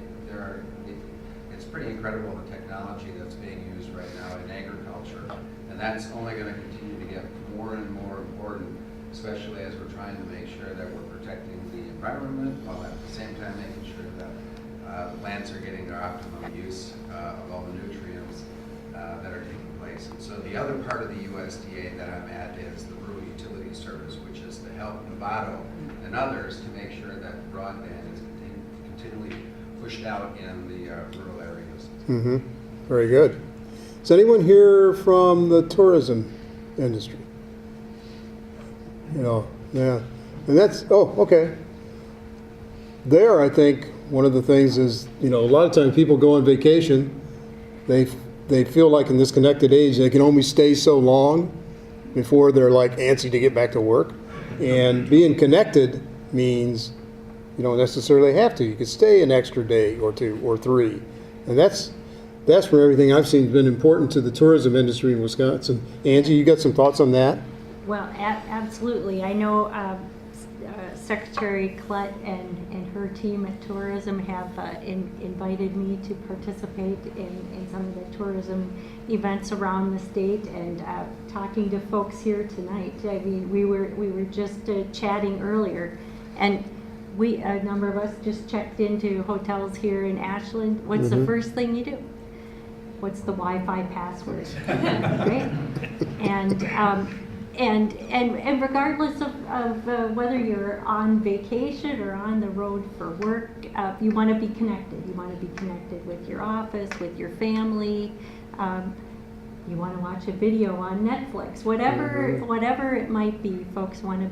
It's pretty incredible the technology that's being used right now in agriculture, and that's only going to continue to get more and more important, especially as we're trying to make sure that we're protecting the environment while at the same time making sure that the plants are getting their optimum use of all the nutrients that are taking place. And so the other part of the USDA that I'm at is the Rural Utility Service, which is to help Novato and others to make sure that broadband is continually pushed out in the rural areas. Mm-hmm. Very good. Is anyone here from the tourism industry? Yeah. And that's, okay. There, I think one of the things is, a lot of times people go on vacation, they feel like in this connected age, they can only stay so long before they're like antsy to get back to work. And being connected means you don't necessarily have to. You could stay an extra day or two or three. And that's where everything I've seen has been important to the tourism industry in Wisconsin. Angie, you got some thoughts on that? Well, absolutely. I know Secretary Klett and her team at tourism have invited me to participate in some of the tourism events around the state, and talking to folks here tonight. I mean, we were just chatting earlier, and a number of us just checked into hotels here in Ashland. What's the first thing you do? What's the Wi-Fi password? Right? And regardless of whether you're on vacation or on the road for work, you want to be connected. You want to be connected with your office, with your family. You want to watch a video on Netflix. Whatever it might be, folks want to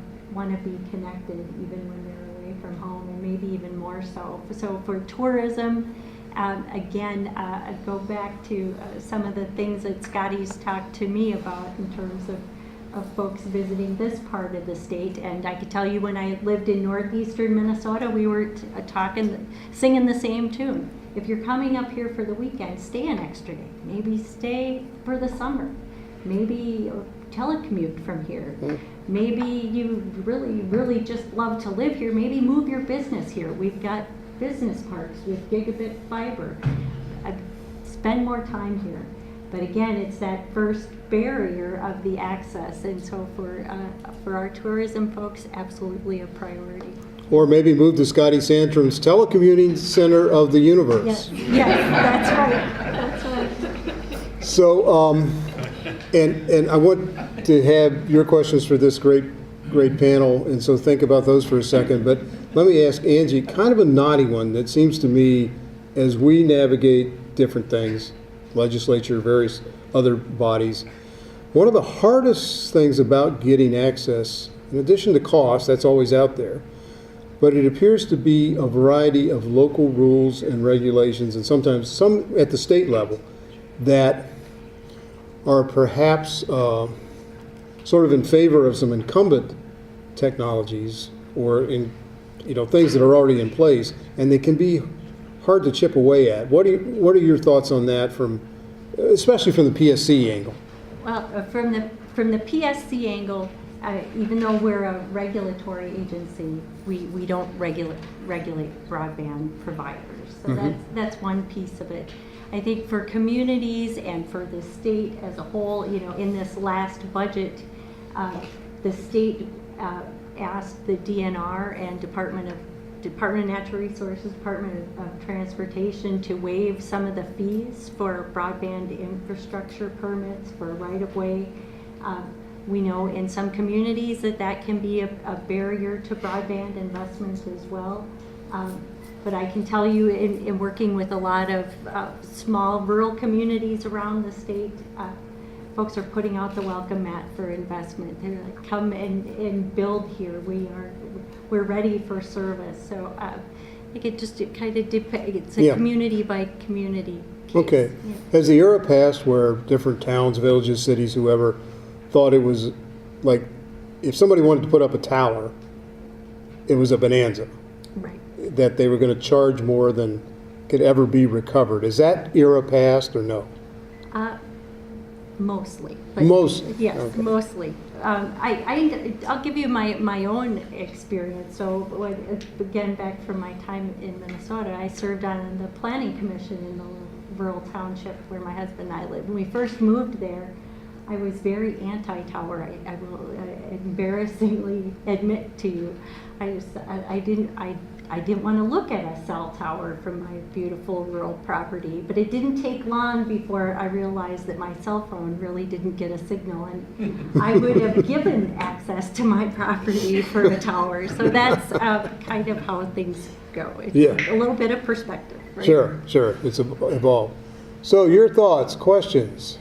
be connected even when they're away from home, and maybe even more so. So for tourism, again, I go back to some of the things that Scotty's talked to me about in terms of of folks visiting this part of the state. And I could tell you when I lived in northeastern Minnesota, we were singing the same tune. If you're coming up here for the weekend, stay an extra day. Maybe stay for the summer. Maybe telecommute from here. Maybe you really, really just love to live here. Maybe move your business here. We've got business parks with gigabit fiber. Spend more time here. But again, it's that first barrier of the access. And so for our tourism folks, absolutely a priority. Or maybe move to Scotty Sandrum's telecommuting center of the universe. Yes, that's right. So, and I want to have your questions for this great panel, and so think about those for a second. But let me ask Angie, kind of a naughty one that seems to me, as we navigate different things, legislature, various other bodies, one of the hardest things about getting access, in addition to cost, that's always out there, but it appears to be a variety of local rules and regulations, and sometimes some at the state level, that are perhaps sort of in favor of some incumbent technologies or in things that are already in place, and they can be hard to chip away at. What are your thoughts on that, especially from the PSC angle? Well, from the PSC angle, even though we're a regulatory agency, we don't regulate broadband providers. So that's one piece of it. I think for communities and for the state as a whole, in this last budget, the state asked the DNR and Department of Natural Resources, Department of Transportation to waive some of the fees for broadband infrastructure permits for right-of-way. We know in some communities that can be a barrier to broadband investments as well. But I can tell you in working with a lot of small rural communities around the state, folks are putting out the welcome mat for investment. They're like, come and build here. We're ready for service. So I think it kind of depends. It's a community by community case. Okay. Yeah. Has the era passed where different towns, villages, cities, whoever, thought it was like if somebody wanted to put up a tower, it was a bonanza? Right. That they were going to charge more than could ever be recovered. Is that era past or no? Mostly. Mostly? Yes, Okay. mostly. I'll give you my own experience. So again, back from my time in Minnesota, I served on the planning commission in the rural township where my husband and I lived. When we first moved there, I was very anti-tower. I will embarrassingly admit to you. I didn't want to look at a cell tower from my beautiful rural property, but it didn't take long before I realized that my cell phone really didn't get a signal, and I would have given access to my property for a tower. So that's kind of how things go. It's a little bit of perspective, right? Sure. It's evolved. So your thoughts, questions?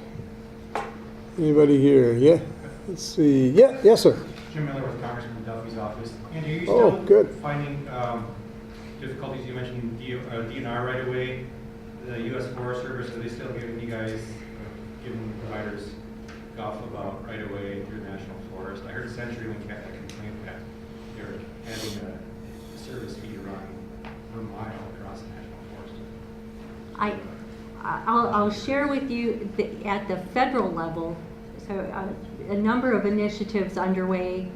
Anybody here? Yeah. Let's see. Yeah. Yes, sir. Jim Miller with Congressman Duffy's office. And are you Oh, still good. finding difficulties? You mentioned DNR right away. The U.S. Forest Service, are they still giving you guys, giving providers guff about right away through the National Forest? I heard CenturyLink had a complaint that they're having a service fee run per mile across the National Forest. I'll share with you at the federal level, so a number of initiatives underway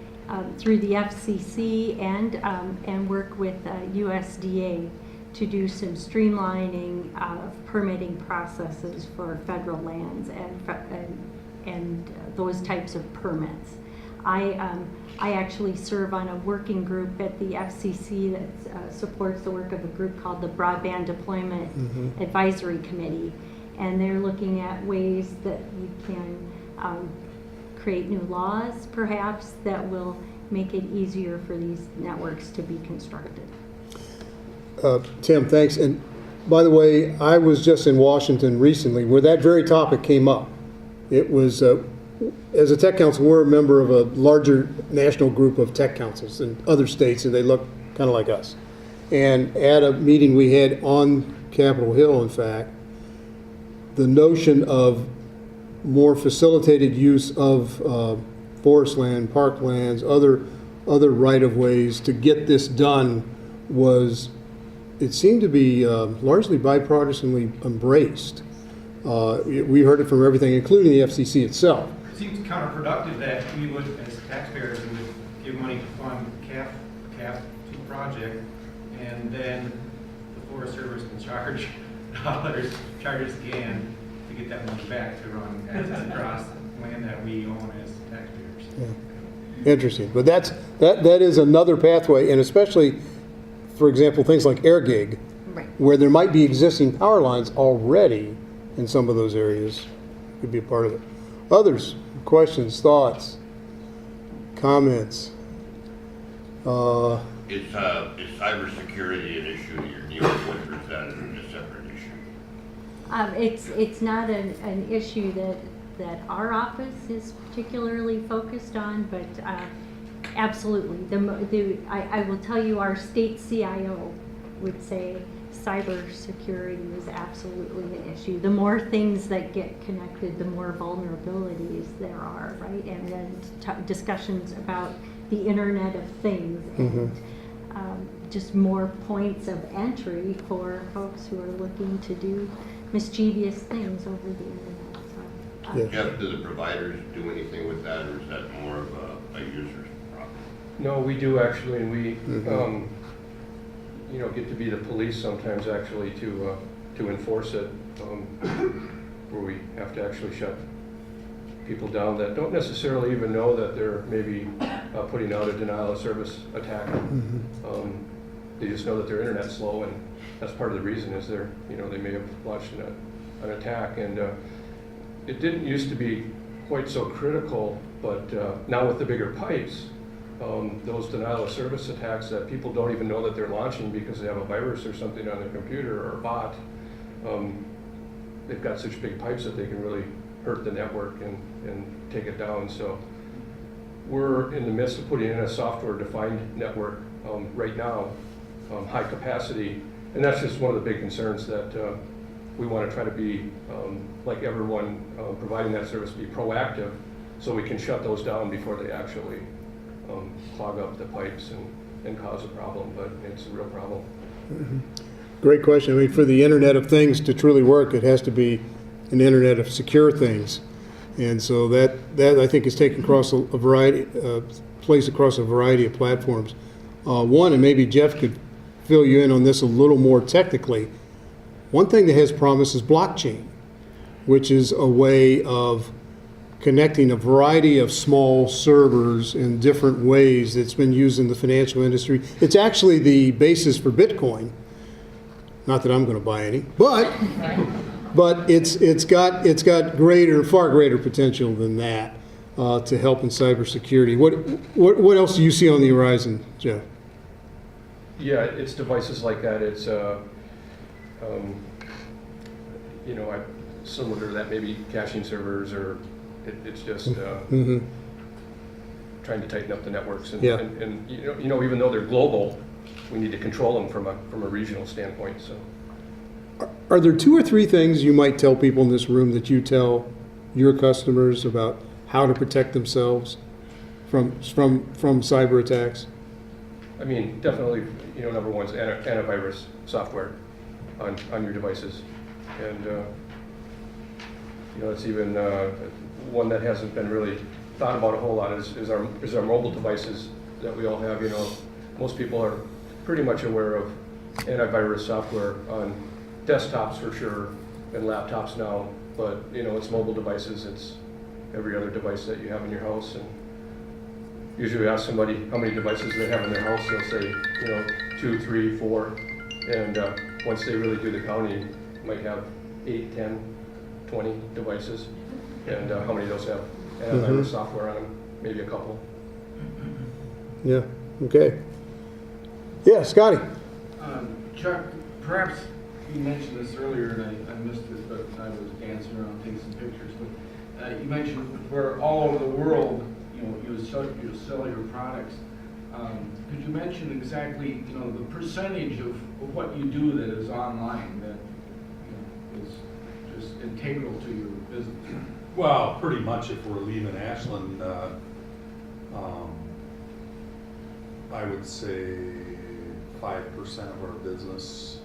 through the FCC and work with USDA to do some streamlining of permitting processes for federal lands and those types of permits. I actually serve on a working group at the FCC that supports the work of a group called the Broadband Deployment Advisory Committee, and they're looking at ways that we can create new laws, perhaps, that will make it easier for these networks to be constructed. Tim, thanks. And by the way, I was just in Washington recently where that very topic came up. It was, as a tech council, we're a member of a larger national group of tech councils in other states, and they look kind of like us. And at a meeting we had on Capitol Hill, in fact, the notion of more facilitated use of forest land, parklands, other right-of-ways to get this done was, it seemed to be largely bipartisanly embraced. We heard it from everything, including the FCC itself. It seems counterproductive that we would, as taxpayers, we would give money to fund CAF to the project, and then the Forest Service can charge us again to get that money back to run access across land that we own as taxpayers. Yeah. Interesting, but that is another pathway, and especially, for example, things like air gig, Right. where there might be existing power lines already in some of those areas, could be a part of it. Others, questions, thoughts, comments? Is cybersecurity an issue that you're dealing with, or is that a separate issue? It's not an issue that our office is particularly focused on, but absolutely. I will tell you, our state CIO would say cybersecurity is absolutely an issue. The more things that get connected, the more vulnerabilities there are, right? And then discussions about the Internet of Things and just more points of entry for folks who are looking to do mischievous things over the Internet. So, Jeff, do the providers do anything with that, or is that more of a user's problem? No, we do actually, and we, get to be the police sometimes actually to enforce it, where we have to actually shut people down that don't necessarily even know that they're maybe putting out a denial of service attack. They just know that their internet's slow, and that's part of the reason is they may have launched an attack. And it didn't used to be quite so critical, but now with the bigger pipes, those denial of service attacks that people don't even know that they're launching because they have a virus or something on their computer or a bot, they've got such big pipes that they can really hurt the network and take it down. So we're in the midst of putting in a software-defined network right now, high capacity, and that's just one of the big concerns that we want to try to be, like everyone providing that service, be proactive so we can shut those down before they actually clog up the pipes and cause a problem, but it's a real problem. Great question. I mean, for the Internet of Things to truly work, it has to be an Internet of secure things. And so that I think is taken across a variety, placed across a variety of platforms. One, and maybe Jeff could fill you in on this a little more technically, one thing that has promise is blockchain, which is a way of connecting a variety of small servers in different ways that's been used in the financial industry. It's actually the basis for Bitcoin. Not that I'm going to buy any, but it's got far greater potential than that to help in cybersecurity. What else do you see on the horizon, Jeff? Yeah, it's devices like that. It's similar to that, maybe caching servers, or it's just trying to tighten up the networks. And, Yeah. and even though they're global, we need to control them from a regional standpoint. So, Are there two or three things you might tell people in this room that you tell your customers about how to protect themselves from cyber attacks? I mean, definitely, number one is antivirus software on your devices, and it's even one that hasn't been really thought about a whole lot is our mobile devices that we all have. Most people are pretty much aware of antivirus software on desktops for sure, and laptops now, but it's mobile devices, it's every other device that you have in your house. And usually we ask somebody how many devices they have in their house, they'll say 2, 3, 4, and once they really do the counting, might have 8, 10, 20 devices, and how many of those have antivirus software on them? Maybe a couple. Yeah, okay. Yeah, Scotty. Chuck, perhaps you mentioned this earlier and I missed it, but I was dancing around taking some pictures. But you mentioned we're all over the world, you sell your products. Could you mention exactly, the percentage of what you do that is online that is just integral to your business? Well, pretty much if we're leaving Ashland, I would say 5% of our business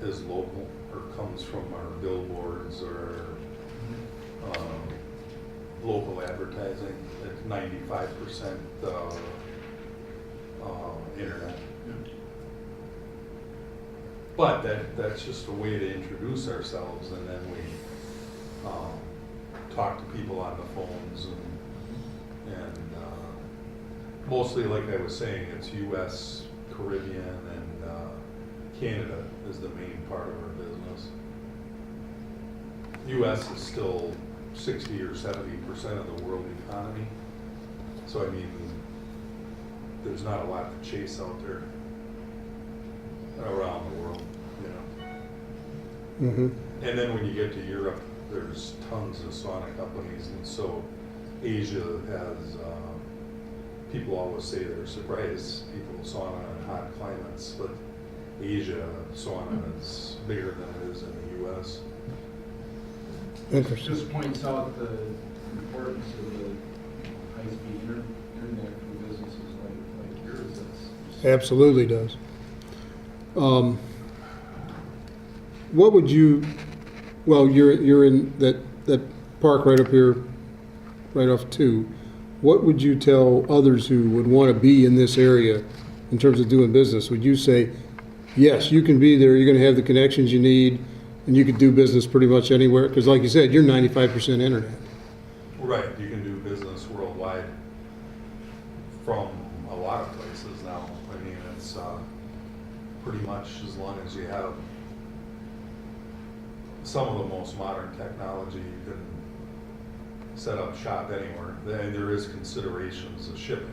is local or comes from our billboards or local advertising. It's 95% internet. But that's just a way to introduce ourselves, and then we talk to people on the phones, and mostly, like I was saying, it's U.S., Caribbean, and Canada is the main part of our business. U.S. is still 60 or 70% of the world economy, so I mean, there's not a lot to chase out there around the world, you know. Mm-hmm. And then when you get to Europe, there's tons of sauna companies, and so Asia has, people always say they're surprised people sauna in hot climates, but Asia sauna is bigger than it is in the U.S. Interesting. Just points out the importance of the high-speed internet for businesses like yours. Absolutely does. What would you, well, you're in that park right up here, right off 2. What would you tell others who would want to be in this area in terms of doing business? Would you say, yes, you can be there, you're going to have the connections you need, and you could do business pretty much anywhere? Because like you said, you're 95% internet. Right, you can do business worldwide from a lot of places now. I mean, it's pretty much as long as you have some of the most modern technology, you can set up shop anywhere. Then there is considerations of shipping.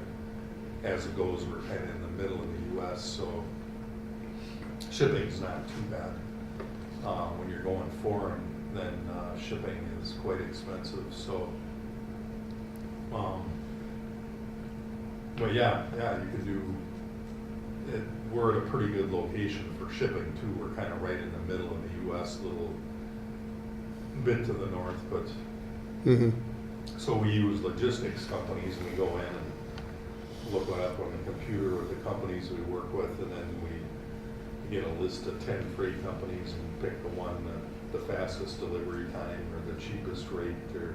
As it goes, we're kind of in the middle of the U.S., so shipping's not too bad. When you're going foreign, then shipping is quite expensive. So, but yeah, you can do it. We're at a pretty good location for shipping too. We're kind of right in the middle of the U.S., a little bit to the north, but Mm-hmm. so we use logistics companies, and we go in and look it up on the computer with the companies we work with, and then we get a list of 10 freight companies and pick the one the fastest delivery time or the cheapest rate or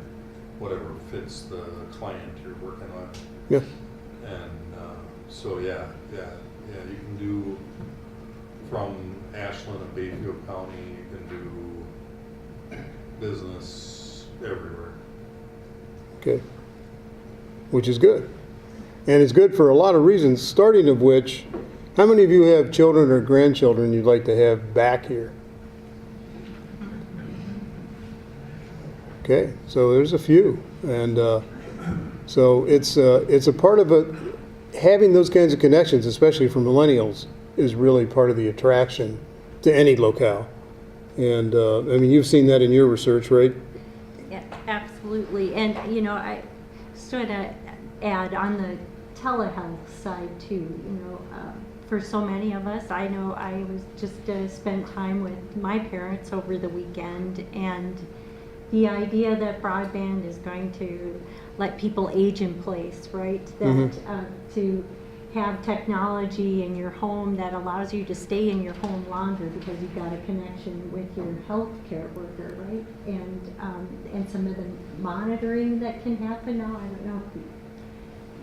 whatever fits the client you're working on. Yeah. And so yeah, you can do from Ashland and Bayfield County, you can do business everywhere. Okay. Which is good. And it's good for a lot of reasons, starting of which, how many of you have children or grandchildren you'd like to have back here? Okay, so there's a few. And so it's a part of it. Having those kinds of connections, especially for millennials, is really part of the attraction to any locale. And I mean, you've seen that in your research, right? Yeah, absolutely. And, you know, I sort of add on the telehealth side too, for so many of us. I know I was just spent time with my parents over the weekend, and the idea that broadband is going to let people age in place, right? That to have technology in your home that allows you to stay in your home longer because you've got a connection with your healthcare worker, right? And some of the monitoring that can happen now. I don't know if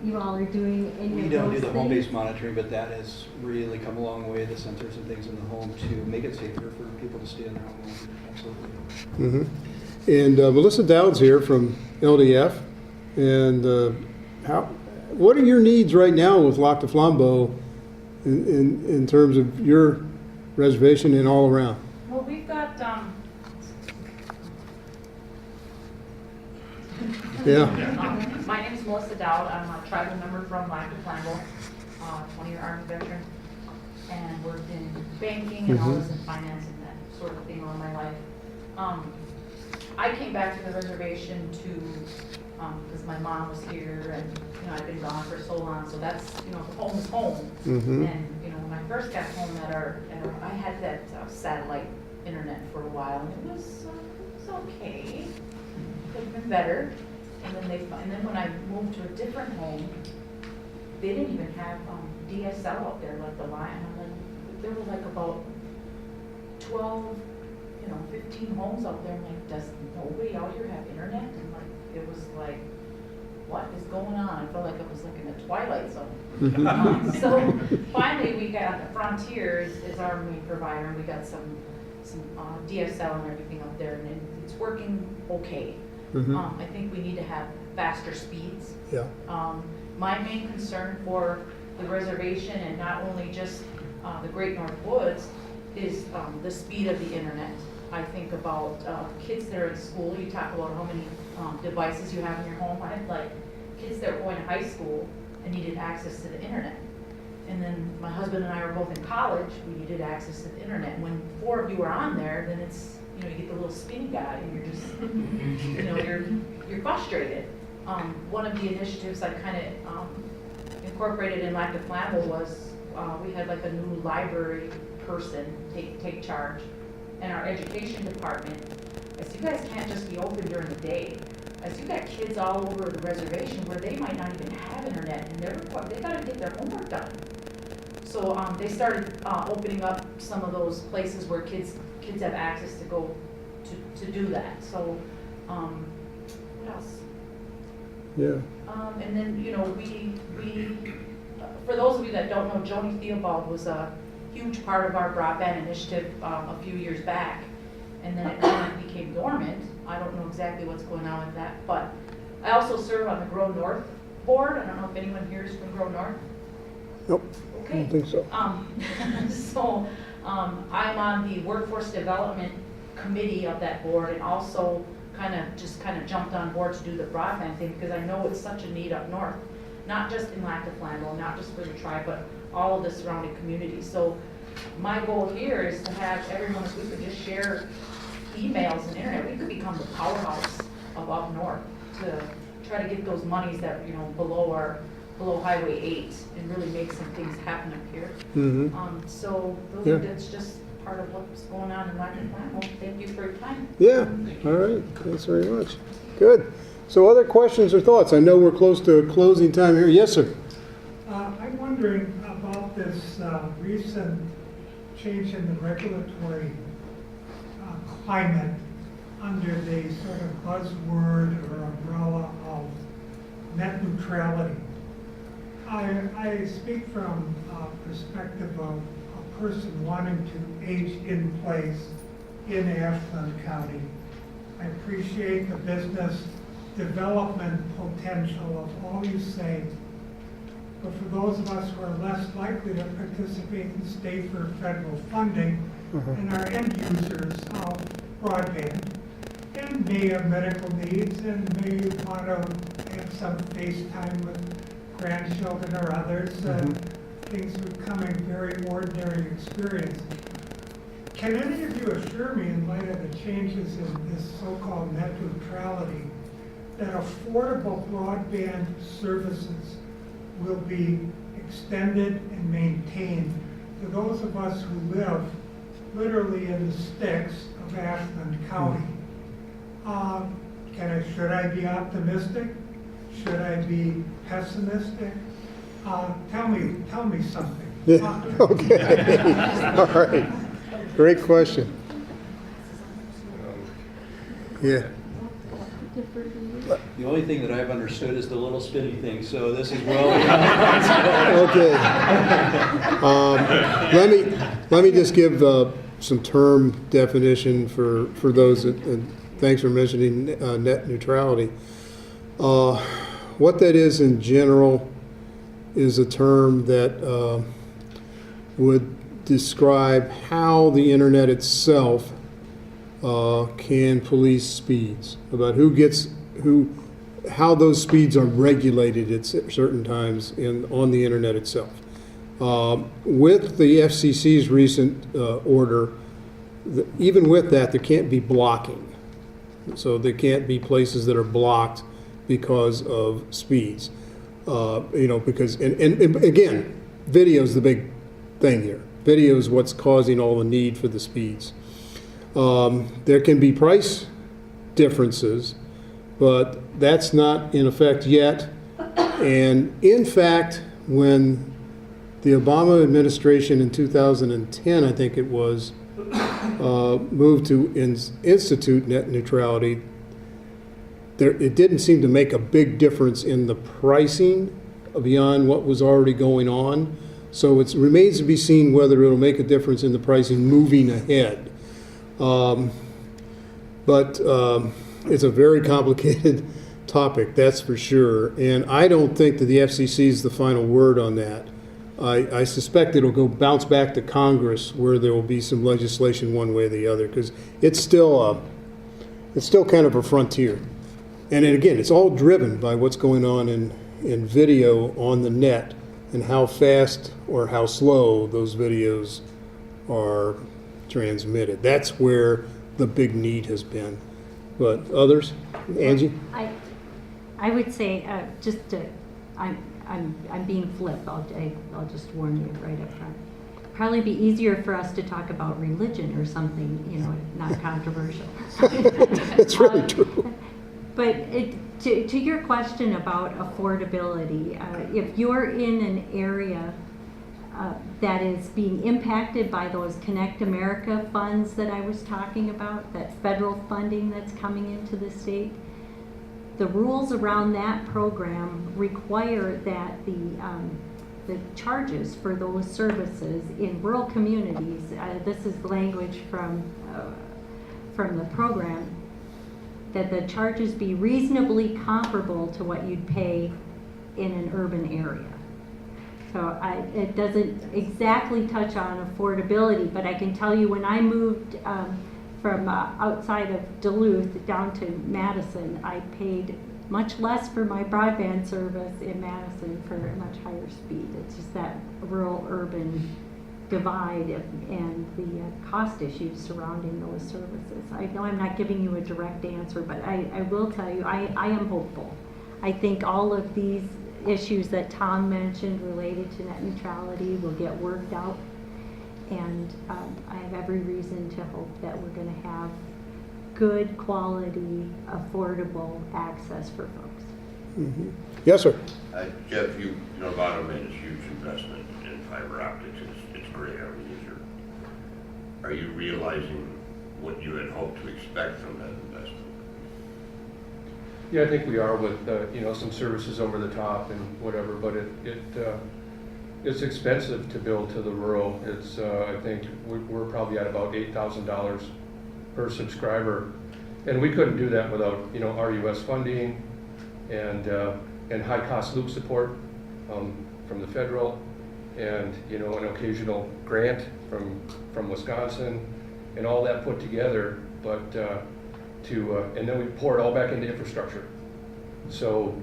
you all are doing any We of don't those do the things. home-based monitoring, but that has really come a long way, the sensors and things in the home, to make it safer for people to stay in their home longer. Absolutely. Mm-hmm. And Melissa Dowd's here from LDF. And what are your needs right now with Lac du Flambeau in terms of your reservation and all around? Well, we've got, my name is Melissa Dowd. I'm a tribal member from Lac du Flambeau, 20-year Army veteran, and worked in banking and all this in finance and that sort of thing all my life. I came back to the reservation because my mom was here, and I'd been gone for so long. So that's home is home. Mm-hmm. And when I first got home I had that satellite internet for a while, and it was okay. Could have been better. And then when I moved to a different home, they didn't even have DSL out there, like the line. And then there were like about 12, 15 homes out there. I'm like, does nobody out here have internet? And like, it was like, what is going on? I felt like I was like in a twilight zone. So finally we got Frontier is our main provider, and we got some DSL and everything up there, and it's working okay. I think we need to have faster speeds. Yeah. My main concern for the reservation, and not only just the Great North Woods, is the speed of the internet. I think about kids that are in school. You talk about how many devices you have in your home. I had like kids that were going to high school and needed access to the internet. And then my husband and I were both in college. We needed access to the internet. When 4 of you are on there, then it's, you get the little spinny guy, and you're just, you're frustrated. One of the initiatives I kind of incorporated in Lac du Flambeau was we had like a new library person take charge. And our education department, I said, you guys can't just be open during the day. I said, you got kids all over the reservation where they might not even have internet, and they got to get their homework done. So they started opening up some of those places where kids have access to go to do that. So what else? Yeah. And then we for those of you that don't know, Joni Theobald was a huge part of our broadband initiative a few years back, and then it kind of became dormant. I don't know exactly what's going on with that, but I also serve on the Grow North board. I don't know if anyone here is from Grow North. Nope. Okay. I don't think so. So I'm on the workforce development committee of that board, and also kind of jumped on board to do the broadband thing, because I know it's such a need up north, not just in Lac du Flambeau, not just for the tribe, but all of the surrounding communities. So my goal here is to have everyone, if we could just share emails and internet, we could become the powerhouse of up north to try to get those monies that, below Highway 8 and really make some things happen up here. So that's just part of what's going on in Lac du Flambeau. Thank you for your time. Yeah. All right. Thanks very much. Good. So other questions or thoughts? I know we're close to closing time here. Yes, sir. I'm wondering about this recent change in the regulatory climate under the sort of buzzword or umbrella of net neutrality. I speak from a perspective of a person wanting to age in place in Ashland County. I appreciate the business development potential of all you say. But for those of us who are less likely to participate in state or federal funding and are end users of broadband and may have medical needs and may want to have some FaceTime with grandchildren or others, things becoming very ordinary experience. Can any of you assure me, in light of the changes in this so-called net neutrality, that affordable broadband services will be extended and maintained for those of us who live literally in the sticks of Ashland County? Should I be optimistic? Should I be pessimistic? Tell me something. Yeah. Okay. All right. Great question. Yeah. The only thing that I've understood is the little spinny thing, so this is well. Okay. Let me just give some term definition for those, and thanks for mentioning net neutrality. What that is in general is a term that would describe how the internet itself can police speeds, about how those speeds are regulated at certain times on the internet itself. With the FCC's recent order, even with that, there can't be blocking. So there can't be places that are blocked because of speeds. Because, and again, video is the big thing here. Video is what's causing all the need for the speeds. There can be price differences but that's not in effect yet. And in fact, when the Obama administration in 2010, I think it was, moved to institute net neutrality, it didn't seem to make a big difference in the pricing beyond what was already going on. So it remains to be seen whether it'll make a difference in the pricing moving ahead. But it's a very complicated topic, that's for sure. And I don't think that the FCC is the final word on that. I suspect it'll bounce back to Congress where there will be some legislation one way or the other, because it's still kind of a frontier. And again, it's all driven by what's going on in video on the net and how fast or how slow those videos are transmitted. That's where the big need has been. But others? Angie? I would say I'm being flip. I'll just warn you right up front. Probably be easier for us to talk about religion or something, not controversial. That's really true. But to your question about affordability, if you're in an area that is being impacted by those Connect America funds that I was talking about, that federal funding that's coming into the state, the rules around that program require that the charges for those services in rural communities, this is language from the program, that the charges be reasonably comparable to what you'd pay in an urban area. So it doesn't exactly touch on affordability, but I can tell you when I moved from outside of Duluth down to Madison, I paid much less for my broadband service in Madison for a much higher speed. It's just that rural-urban divide and the cost issues surrounding those services. I know I'm not giving you a direct answer, but I will tell you, I am hopeful. I think all of these issues that Tom mentioned related to net neutrality will get worked out, and I have every reason to hope that we're going to have good quality, affordable access for folks. Mm-hmm. Yes, sir. Jeff, Novado made a huge investment in fiber optics. It's great. I mean, are you realizing what you had hoped to expect from that investment? Yeah, I think we are with some services over the top and whatever, but it's expensive to build to the rural. It's I think we're probably at about $8,000 per subscriber, and we couldn't do that without RUS funding and high cost loop support from the federal, and an occasional grant from Wisconsin, and all that put together. But and then we pour it all back into infrastructure. So,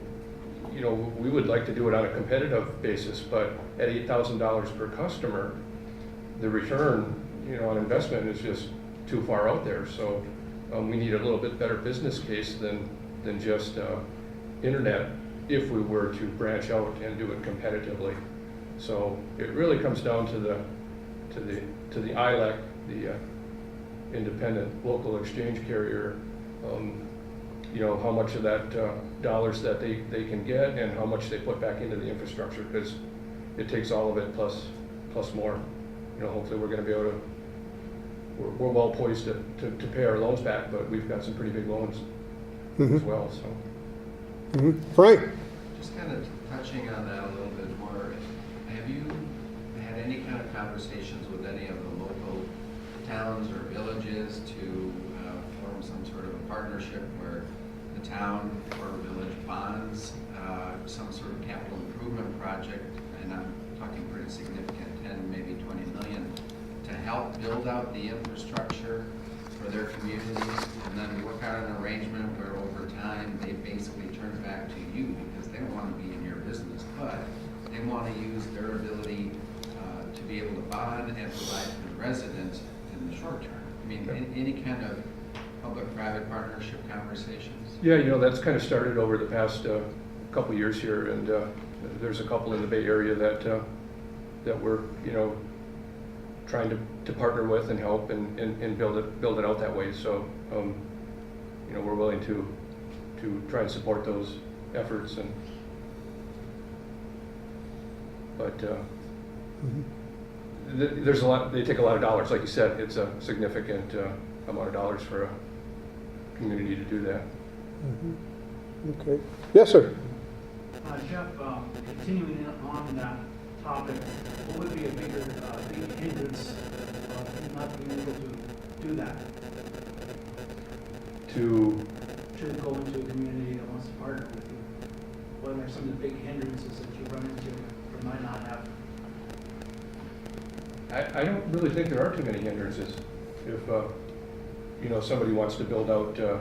we would like to do it on a competitive basis, but at $8,000 per customer, the return, on investment is just too far out there. So we need a little bit better business case than just internet if we were to branch out and do it competitively. So it really comes down to the ILEC, the independent local exchange carrier, how much of that dollars that they can get and how much they put back into the infrastructure, because it takes all of it plus more. Hopefully we're going to be able to, we're well poised to pay our loans back, but we've got some pretty big loans as well. So, Frank? Just kind of touching on that a little bit more, have you had any kind of conversations with any of the local towns or villages to form some sort of a partnership where the town or village bonds some sort of capital improvement project, and I'm talking pretty significant, 10, maybe 20 million, to help build out the infrastructure for their communities, and then work out an arrangement where over time they basically turn back to you, because they don't want to be in your business, but they want to use their ability to be able to bond and provide for the residents in the short term. I mean, any kind of public-private partnership conversations? Yeah, that's kind of started over the past couple years here, and there's a couple in the Bay Area that we're trying to partner with and help and build it out that way. So we're willing to to try and support those efforts. But there's a lot. They take a lot of dollars, like you said. It's a significant amount of dollars for a community to do that. Okay. Yes, sir. Jeff, continuing on that topic, what would be a big hindrance of not being able to do that? To Go into a community that wants to partner with you? What are some of the big hindrances that you run into or might not have? I don't really think there are too many hindrances. If somebody wants to build out to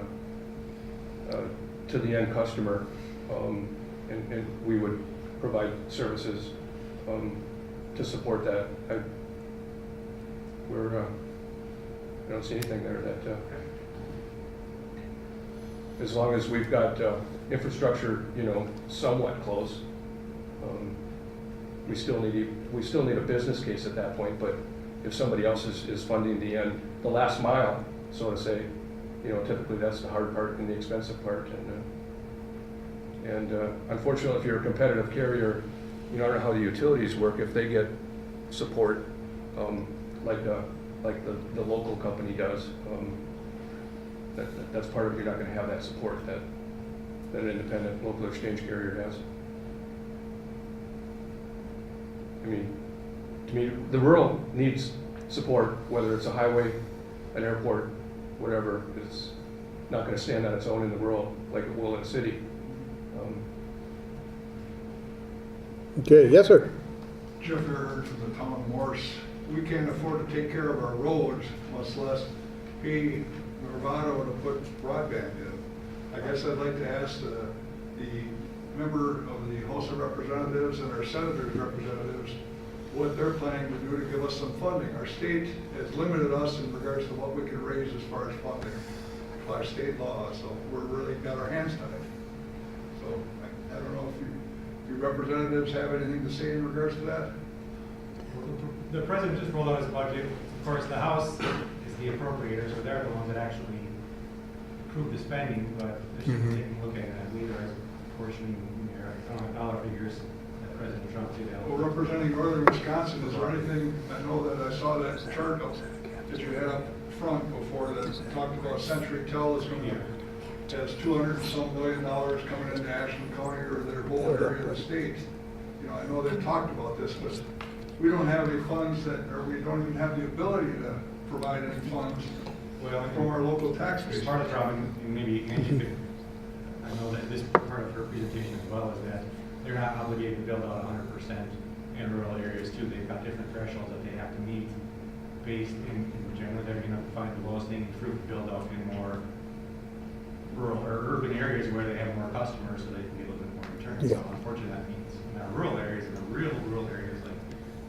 the end customer, and we would provide services to support that. I don't see anything there that. As long as we've got infrastructure, somewhat close, we still need a business case at that point. But if somebody else is funding the last mile, so to say, typically that's the hard part and the expensive part. And unfortunately, if you're a competitive carrier, I don't know how the utilities work. If they get support, like the local company does. That's part of it. You're not going to have that support that an independent local exchange carrier has. To me, the rural needs support, whether it's a highway, an airport, whatever. It's not going to stand on its own in the rural like it will in a city. Okay. Yes, sir. Jeff Earhart from the town of Morse. We can't afford to take care of our roads, much less pay Novato to put broadband in. I guess I'd like to ask the member of the House of Representatives and our Senators' representatives what they're planning to do to give us some funding. Our state has limited us in regards to what we can raise as far as funding by state law, so we're really got our hands on it. So I don't know if your representatives have anything to say in regards to that? The president just rolled out his budget. Of course, the House is the appropriator, so they're the ones that actually approve the spending, but they should take a look at it. I believe there is portioning, I don't have dollar figures that President Trump did. Well, representing northern Wisconsin, is there anything, I know that I saw that chart that you had up front before that talked about Century Tel is going to, has $200 and some million coming into Ashland County or their whole area of the state. I know they've talked about this, but we don't have any funds or we don't even have the ability to provide any funds from our local tax base. Part of the problem, and maybe Angie could, I know that this part of her presentation as well, is that they're not obligated to build out 100% in rural areas too. They've got different thresholds that they have to meet based in general. They're going to find the lowest hanging fruit to build out in more rural or urban areas where they have more customers so they can get a little bit more return. Yeah. So unfortunately that means in our rural areas, in the real rural areas like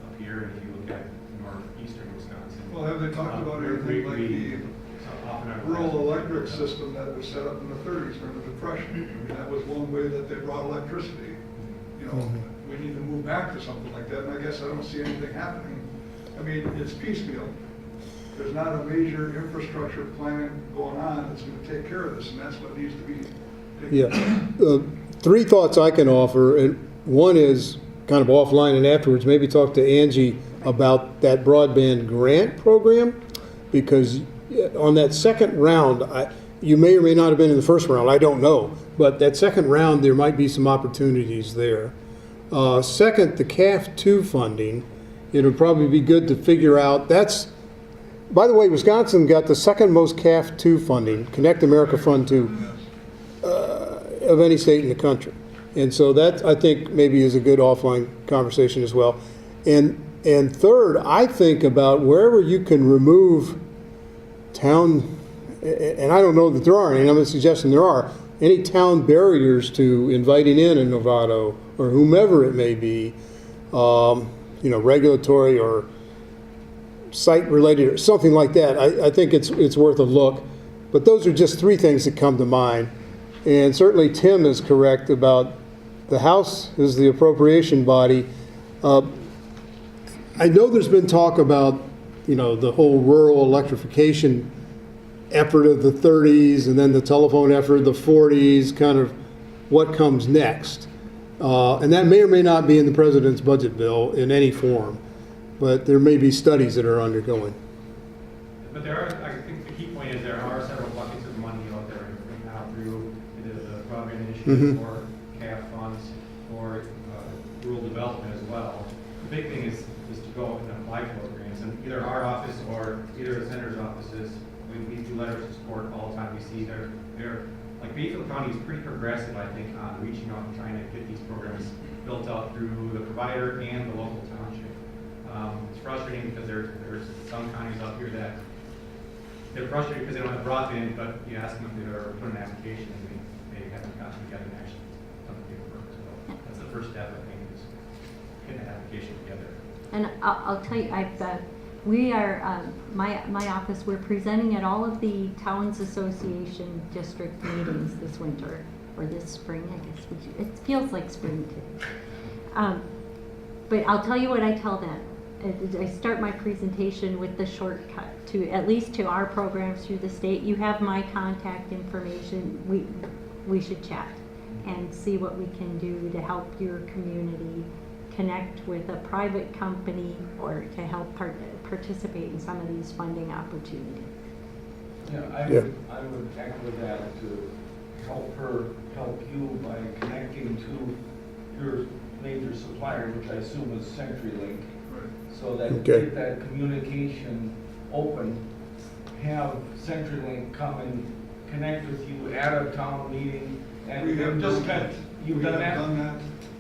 up here, and if you look at northeastern Wisconsin. Well, have they talked about anything like the rural electric system that was set up in the 30s during the Depression? I mean, that was one way that they brought electricity. We need to move back to something like that, and I guess I don't see anything happening. I mean, it's piecemeal. There's not a major infrastructure plan going on that's going to take care of this, and that's what needs to be taken care of. Three thoughts I can offer, and one is kind of offline and afterwards, maybe talk to Angie about that broadband grant program, because on that second round, you may or may not have been in the first round, I don't know, but that second round, there might be some opportunities there. Second, the CAF2 funding, it would probably be good to figure out, by the way, Wisconsin got the second most CAF2 funding, Connect America Fund 2, of any state in the country. And so that, I think, maybe is a good offline conversation as well. And third, I think about wherever you can remove town, and I don't know that there are any, I'm not suggesting there are, any town barriers to inviting in a Novato or whomever it may be, regulatory or site related or something like that. I think it's worth a look. But those are just three things that come to mind. And certainly Tim is correct about the House is the appropriation body. I know there's been talk about, the whole rural electrification effort of the 30s and then the telephone effort of the 40s, kind of what comes next. And that may or may not be in the president's budget bill in any form, but there may be studies that are undergoing. But there are, I think the key point is there are several buckets of money out there right now through either the broadband initiative Mhm. or CAF funds or rural development as well. The big thing is to go and apply for those grants, and either our office or either the senator's offices, we do letters of support all the time. We see they're like Bayfield County is pretty progressive, I think, on reaching out and trying to get these programs built out through the provider and the local township. It's frustrating because there's some counties out here that they're frustrated because they don't have broadband, but you ask them if they're put an application and they haven't gotten together and actually done the paperwork. So that's the first step, I think, is getting an application together. And I'll tell you, we are, my office, we're presenting at all of the Towns Association district meetings this winter, or this spring, I guess. It feels like spring today. But I'll tell you what I tell them. I start my presentation with the shortcut to, at least to our programs through the state. You have my contact information. We should chat and see what we can do to help your community connect with a private company or to help participate in some of these funding opportunities. Yeah, I would echo that, to help you by connecting to your major supplier, which I assume is CenturyLink, so that Okay. get that communication open, have CenturyLink come and connect with you at a town meeting, and We have just done kind that. of, you've done that? Done that,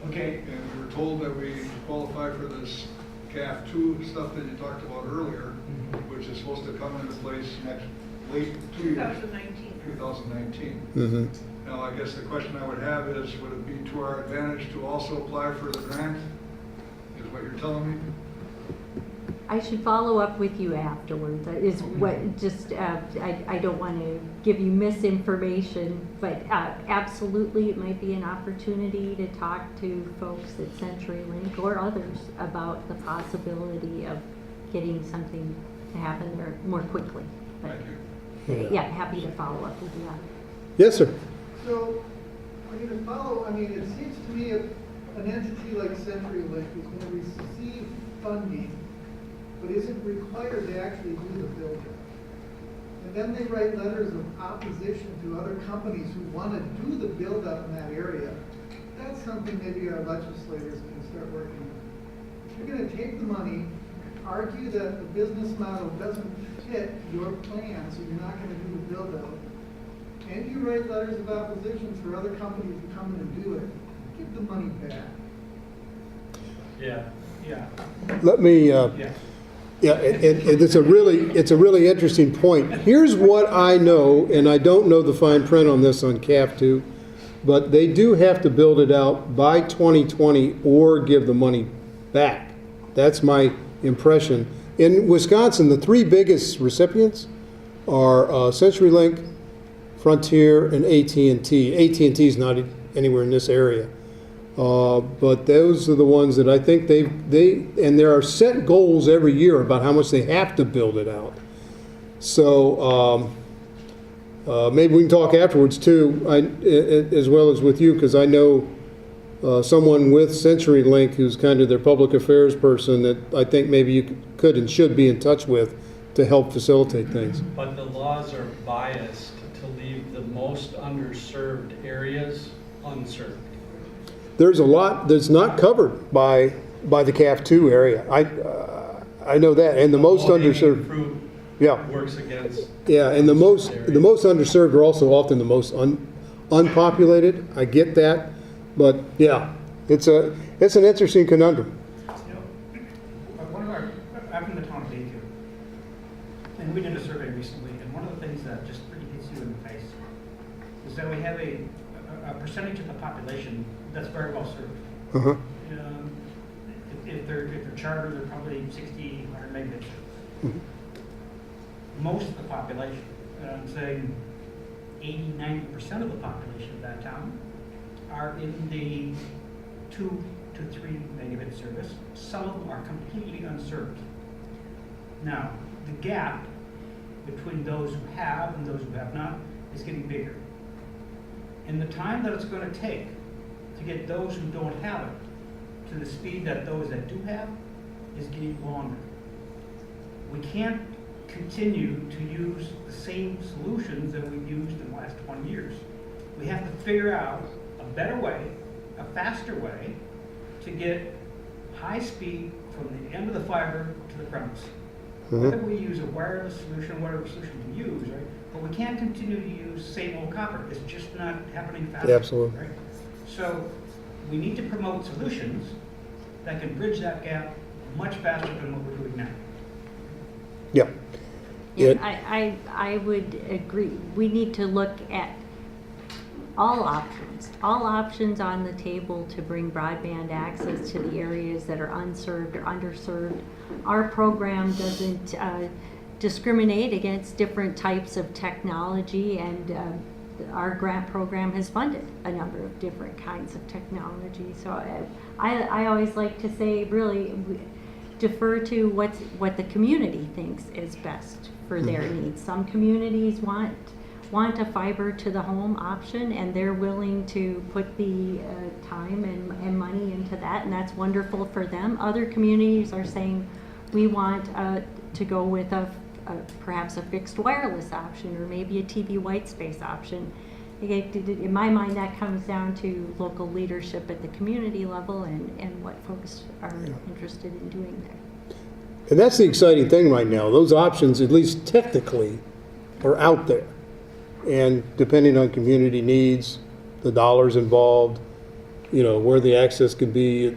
Okay. and we were told that we qualify for this CAF 2 stuff that you talked about earlier, which is supposed to come into place late 2019. Mm-hmm. Now, I guess the question I would have is, would it be to our advantage to also apply for the grant? Is what you're telling me? I should follow up with you afterwards. Is what just I don't want to give you misinformation, but absolutely it might be an opportunity to talk to folks at CenturyLink or others about the possibility of getting something to happen there more quickly. But, Thank you. yeah, happy to follow up with you on it. Yes, sir. So, it seems to me an entity like CenturyLink is going to receive funding, but isn't required to actually do the build out. And then they write letters of opposition to other companies who want to do the build out in that area. That's something maybe our legislators can start working on. You're going to take the money, argue that the business model doesn't fit your plan, so you're not going to do the build out. And you write letters of opposition for other companies to come in and do it. Give the money back. Yeah. Let me, Yeah. yeah, and it's a really interesting point. Here's what I know, and I don't know the fine print on this on CAF 2, but they do have to build it out by 2020 or give the money back. That's my impression. In Wisconsin, the three biggest recipients are CenturyLink, Frontier, and AT&T. AT&T is not anywhere in this area. But those are the ones that I think and there are set goals every year about how much they have to build it out. So maybe we can talk afterwards too, as well as with you, because I know someone with CenturyLink who's kind of their public affairs person that I think maybe you could and should be in touch with to help facilitate things. But the laws are biased to leave the most underserved areas unserved. There's a lot that's not covered by the CAF 2 area. I know that, and the most underserved. Fruit Yeah. works against. Yeah, and the most underserved are also often the most unpopulated. I get that, but yeah, it's an interesting conundrum. I'm from the town of Bayfield, and we did a survey recently, and one of the things that just pretty hits you in the face is that we have a percentage of the population that's very well served. Uh-huh. If they're chartered, they're probably 60, 100 megabits. Mhm. Most of the population, I'm saying 80, 90% of the population of that town are in the 2 to 3 megabit service. Some of them are completely unserved. Now, the gap between those who have and those who have not is getting bigger. And the time that it's going to take to get those who don't have it to the speed that those that do have is getting longer. We can't continue to use the same solutions that we've used in the last 20 years. We have to figure out a better way, a faster way to get high speed from the end of the fiber to the premise. Whether we use a wireless solution, whatever solution we use, right? But we can't continue to use same old copper. It's just not happening fast. Yeah, absolutely. Right? So we need to promote solutions that can bridge that gap much faster than what we're doing now. Yeah. And I would agree. We need to look at all options on the table to bring broadband access to the areas that are unserved or underserved. Our program doesn't discriminate against different types of technology, and our grant program has funded a number of different kinds of technology. So I always like to say, really, defer to what the community thinks is best for their needs. Some communities want a fiber to the home option, and they're willing to put the time and money into that, and that's wonderful for them. Other communities are saying, we want to go with perhaps a fixed wireless option, or maybe a TV white space option. In my mind, that comes down to local leadership at the community level and what folks are interested in doing there. And that's the exciting thing right now. Those options, at least technically, are out there. And depending on community needs, the dollars involved, where the access could be,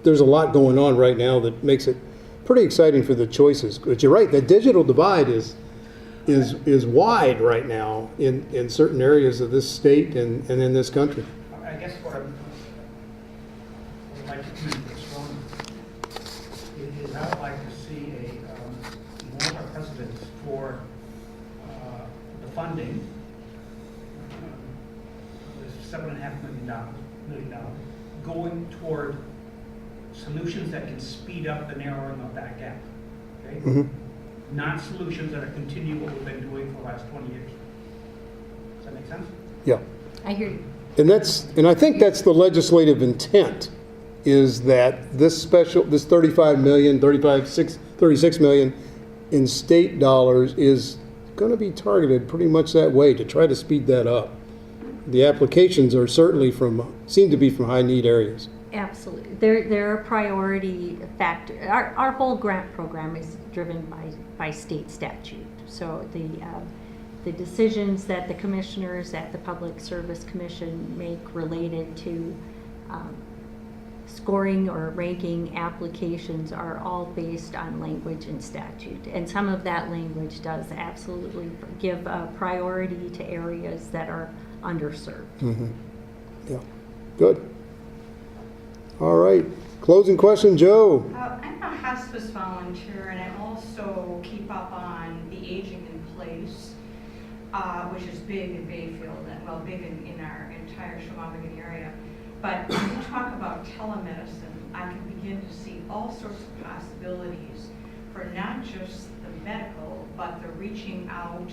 there's a lot going on right now that makes it pretty exciting for the choices. But you're right, the digital divide is wide right now in certain areas of this state and in this country. I guess what I would like to comment this on is I would like to see more of a precedence for the funding. There's $7.5 million going toward solutions that can speed up the narrowing of that gap. Okay? Not solutions that are continuing what we've been doing for the last 20 years. Does that make sense? Yeah. I hear you. And I think that's the legislative intent, is that this 36 million in state dollars is going to be targeted pretty much that way to try to speed that up. The applications are certainly seem to be from high need areas. Absolutely. They're a priority factor. Our whole grant program is driven by state statute. So the decisions that the commissioners at the Public Service Commission make related to scoring or ranking applications are all based on language and statute. And some of that language does absolutely give a priority to areas that are underserved. Yeah. Good. All right. Closing question, Joe. I'm a hospice volunteer, and I also keep up on the aging in place, which is big in Bayfield, and big in our entire Chequamegon area. But when you talk about telemedicine, I can begin to see all sorts of possibilities for not just the medical, but the reaching out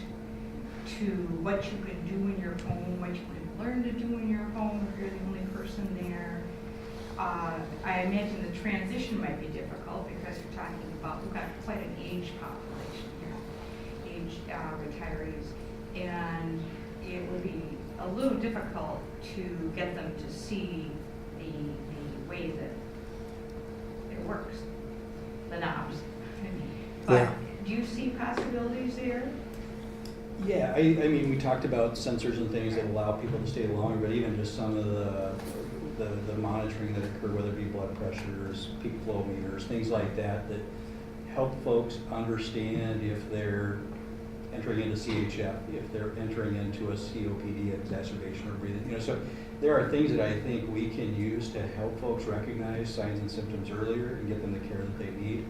to what you can do in your home, what you can learn to do in your home if you're the only person there. I imagine the transition might be difficult because you're talking about, we've got quite an aged population here, aged retirees, and it would be a little difficult to get them to see the way that it works, the knobs. But do you see possibilities there? Yeah, I mean, we talked about sensors and things that allow people to stay longer, but even just some of the monitoring that occur, whether it be blood pressures, peak flow meters, things like that, that help folks understand if they're entering into CHF, if they're entering into a COPD exacerbation or breathing. So there are things that I think we can use to help folks recognize signs and symptoms earlier and get them the care that they need.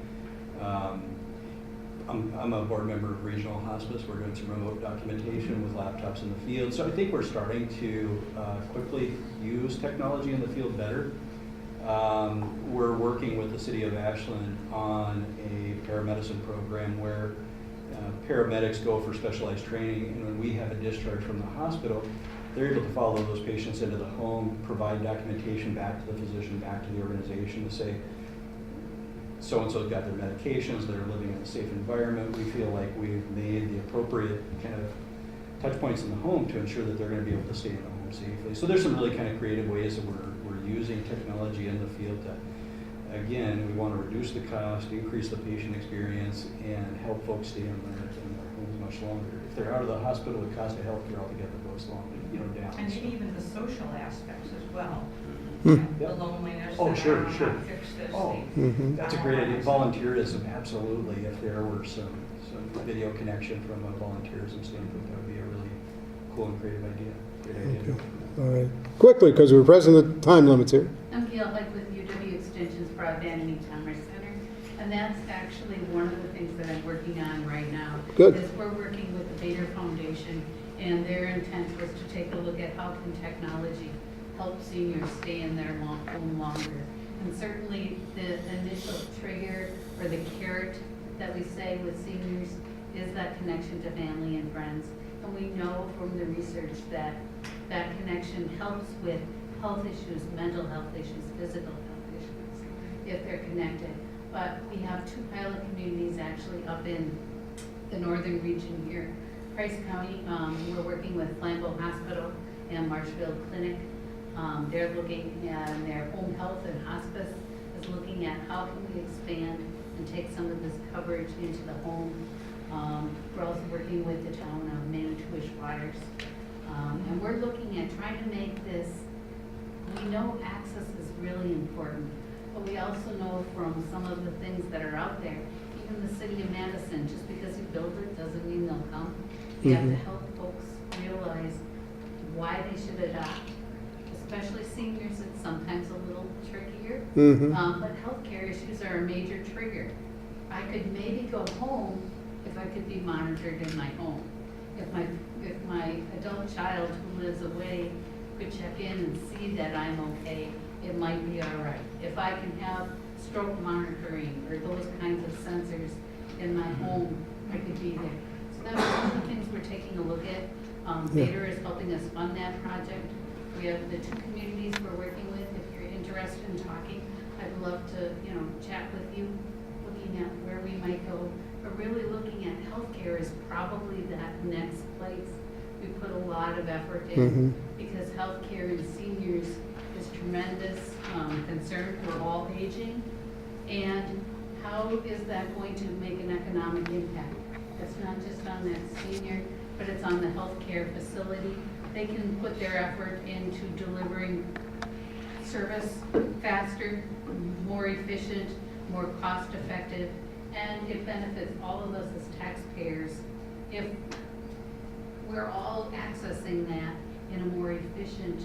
I'm a board member of Regional Hospice. We're doing some remote documentation with laptops in the field. So I think we're starting to quickly use technology in the field better. We're working with the city of Ashland on a paramedicine program where paramedics go for specialized training, and when we have a discharge from the hospital, they're able to follow those patients into the home, provide documentation back to the physician, back to the organization to say, so-and-so's got their medications, they're living in a safe environment. We feel like we've made the appropriate kind of touch points in the home to ensure that they're going to be able to stay in the home safely. So there's some really kind of creative ways that we're using technology in the field to, again, we want to reduce the cost, increase the patient experience, and help folks stay in their homes much longer. If they're out of the hospital, the cost of healthcare altogether goes down. And even the social aspects as well. Hmm. The loneliness. Oh, that sure, I sure. wanna fix this Oh, thing. that's a great idea. Volunteerism, absolutely. If there were some video connection from a volunteerism standpoint, that would be a really cool and creative idea. Great idea. Okay. All right. Quickly, because we're pressing the time limits here. I'm Gail Heck with UW Extension's Broadband and E-Commerce Center, and that's actually one of the things that I'm working on right now. Good. Is we're working with the Bader Foundation, and their intent was to take a look at how can technology help seniors stay in their home longer. And certainly the initial trigger or the carrot that we say with seniors is that connection to family and friends. And we know from the research that that connection helps with health issues, mental health issues, physical health issues, if they're connected. But we have 2 pilot communities actually up in the northern region here. Price County, we're working with Flambeau Hospital and Marshfield Clinic. They're looking at their home health and hospice is looking at how can we expand and take some of this coverage into the home. We're also working with the town of Manitowish-Waters. And we're looking at trying to make this, we know access is really important, but we also know from some of the things that are out there, even the city of Madison, just because you build it doesn't mean they'll come. We have to help folks realize why they should adopt, especially seniors. It's sometimes a little trickier, but healthcare issues are a major trigger. I could maybe go home if I could be monitored in my home. If my adult child who lives away could check in and see that I'm okay, it might be all right. If I can have stroke monitoring or those kinds of sensors in my home, I could be there. So that's one of the things we're taking a look at. Bader is helping us fund that project. We have the 2 communities we're working with. If you're interested in talking, I'd love to, chat with you, looking at where we might go. But really looking at healthcare is probably that next place we put a lot of effort in, because healthcare in seniors is tremendous concern. We're all aging, and how is that going to make an economic impact? It's not just on that senior, but it's on the healthcare facility. They can put their effort into delivering service faster, more efficient, more cost-effective, and it benefits all of us as taxpayers if we're all accessing that in a more efficient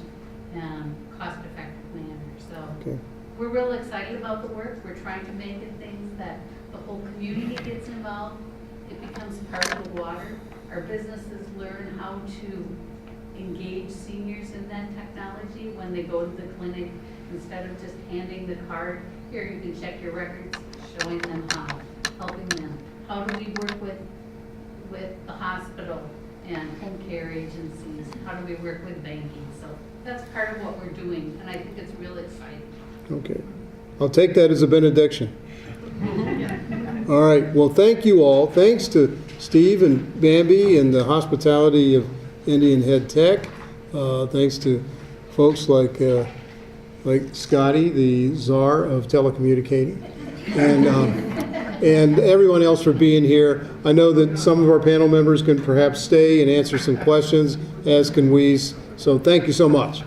and cost-effective manner. So we're real excited about the work. We're trying to make it things that the whole community gets involved. It becomes part of the water. Our businesses learn how to engage seniors in that technology when they go to the clinic, instead of just handing the card, here you can check your records, showing them how, helping them. How do we work with the hospital and home care agencies? How do we work with banking? So that's part of what we're doing, and I think it's real exciting. Okay. I'll take that as a benediction. All right. Well, thank you all. Thanks to Steve and Bambi and the hospitality of Indian Head Tech. Thanks to folks like Scotty, the czar of telecommunicating, and everyone else for being here. I know that some of our panel members can perhaps stay and answer some questions, as can we. So thank you so much.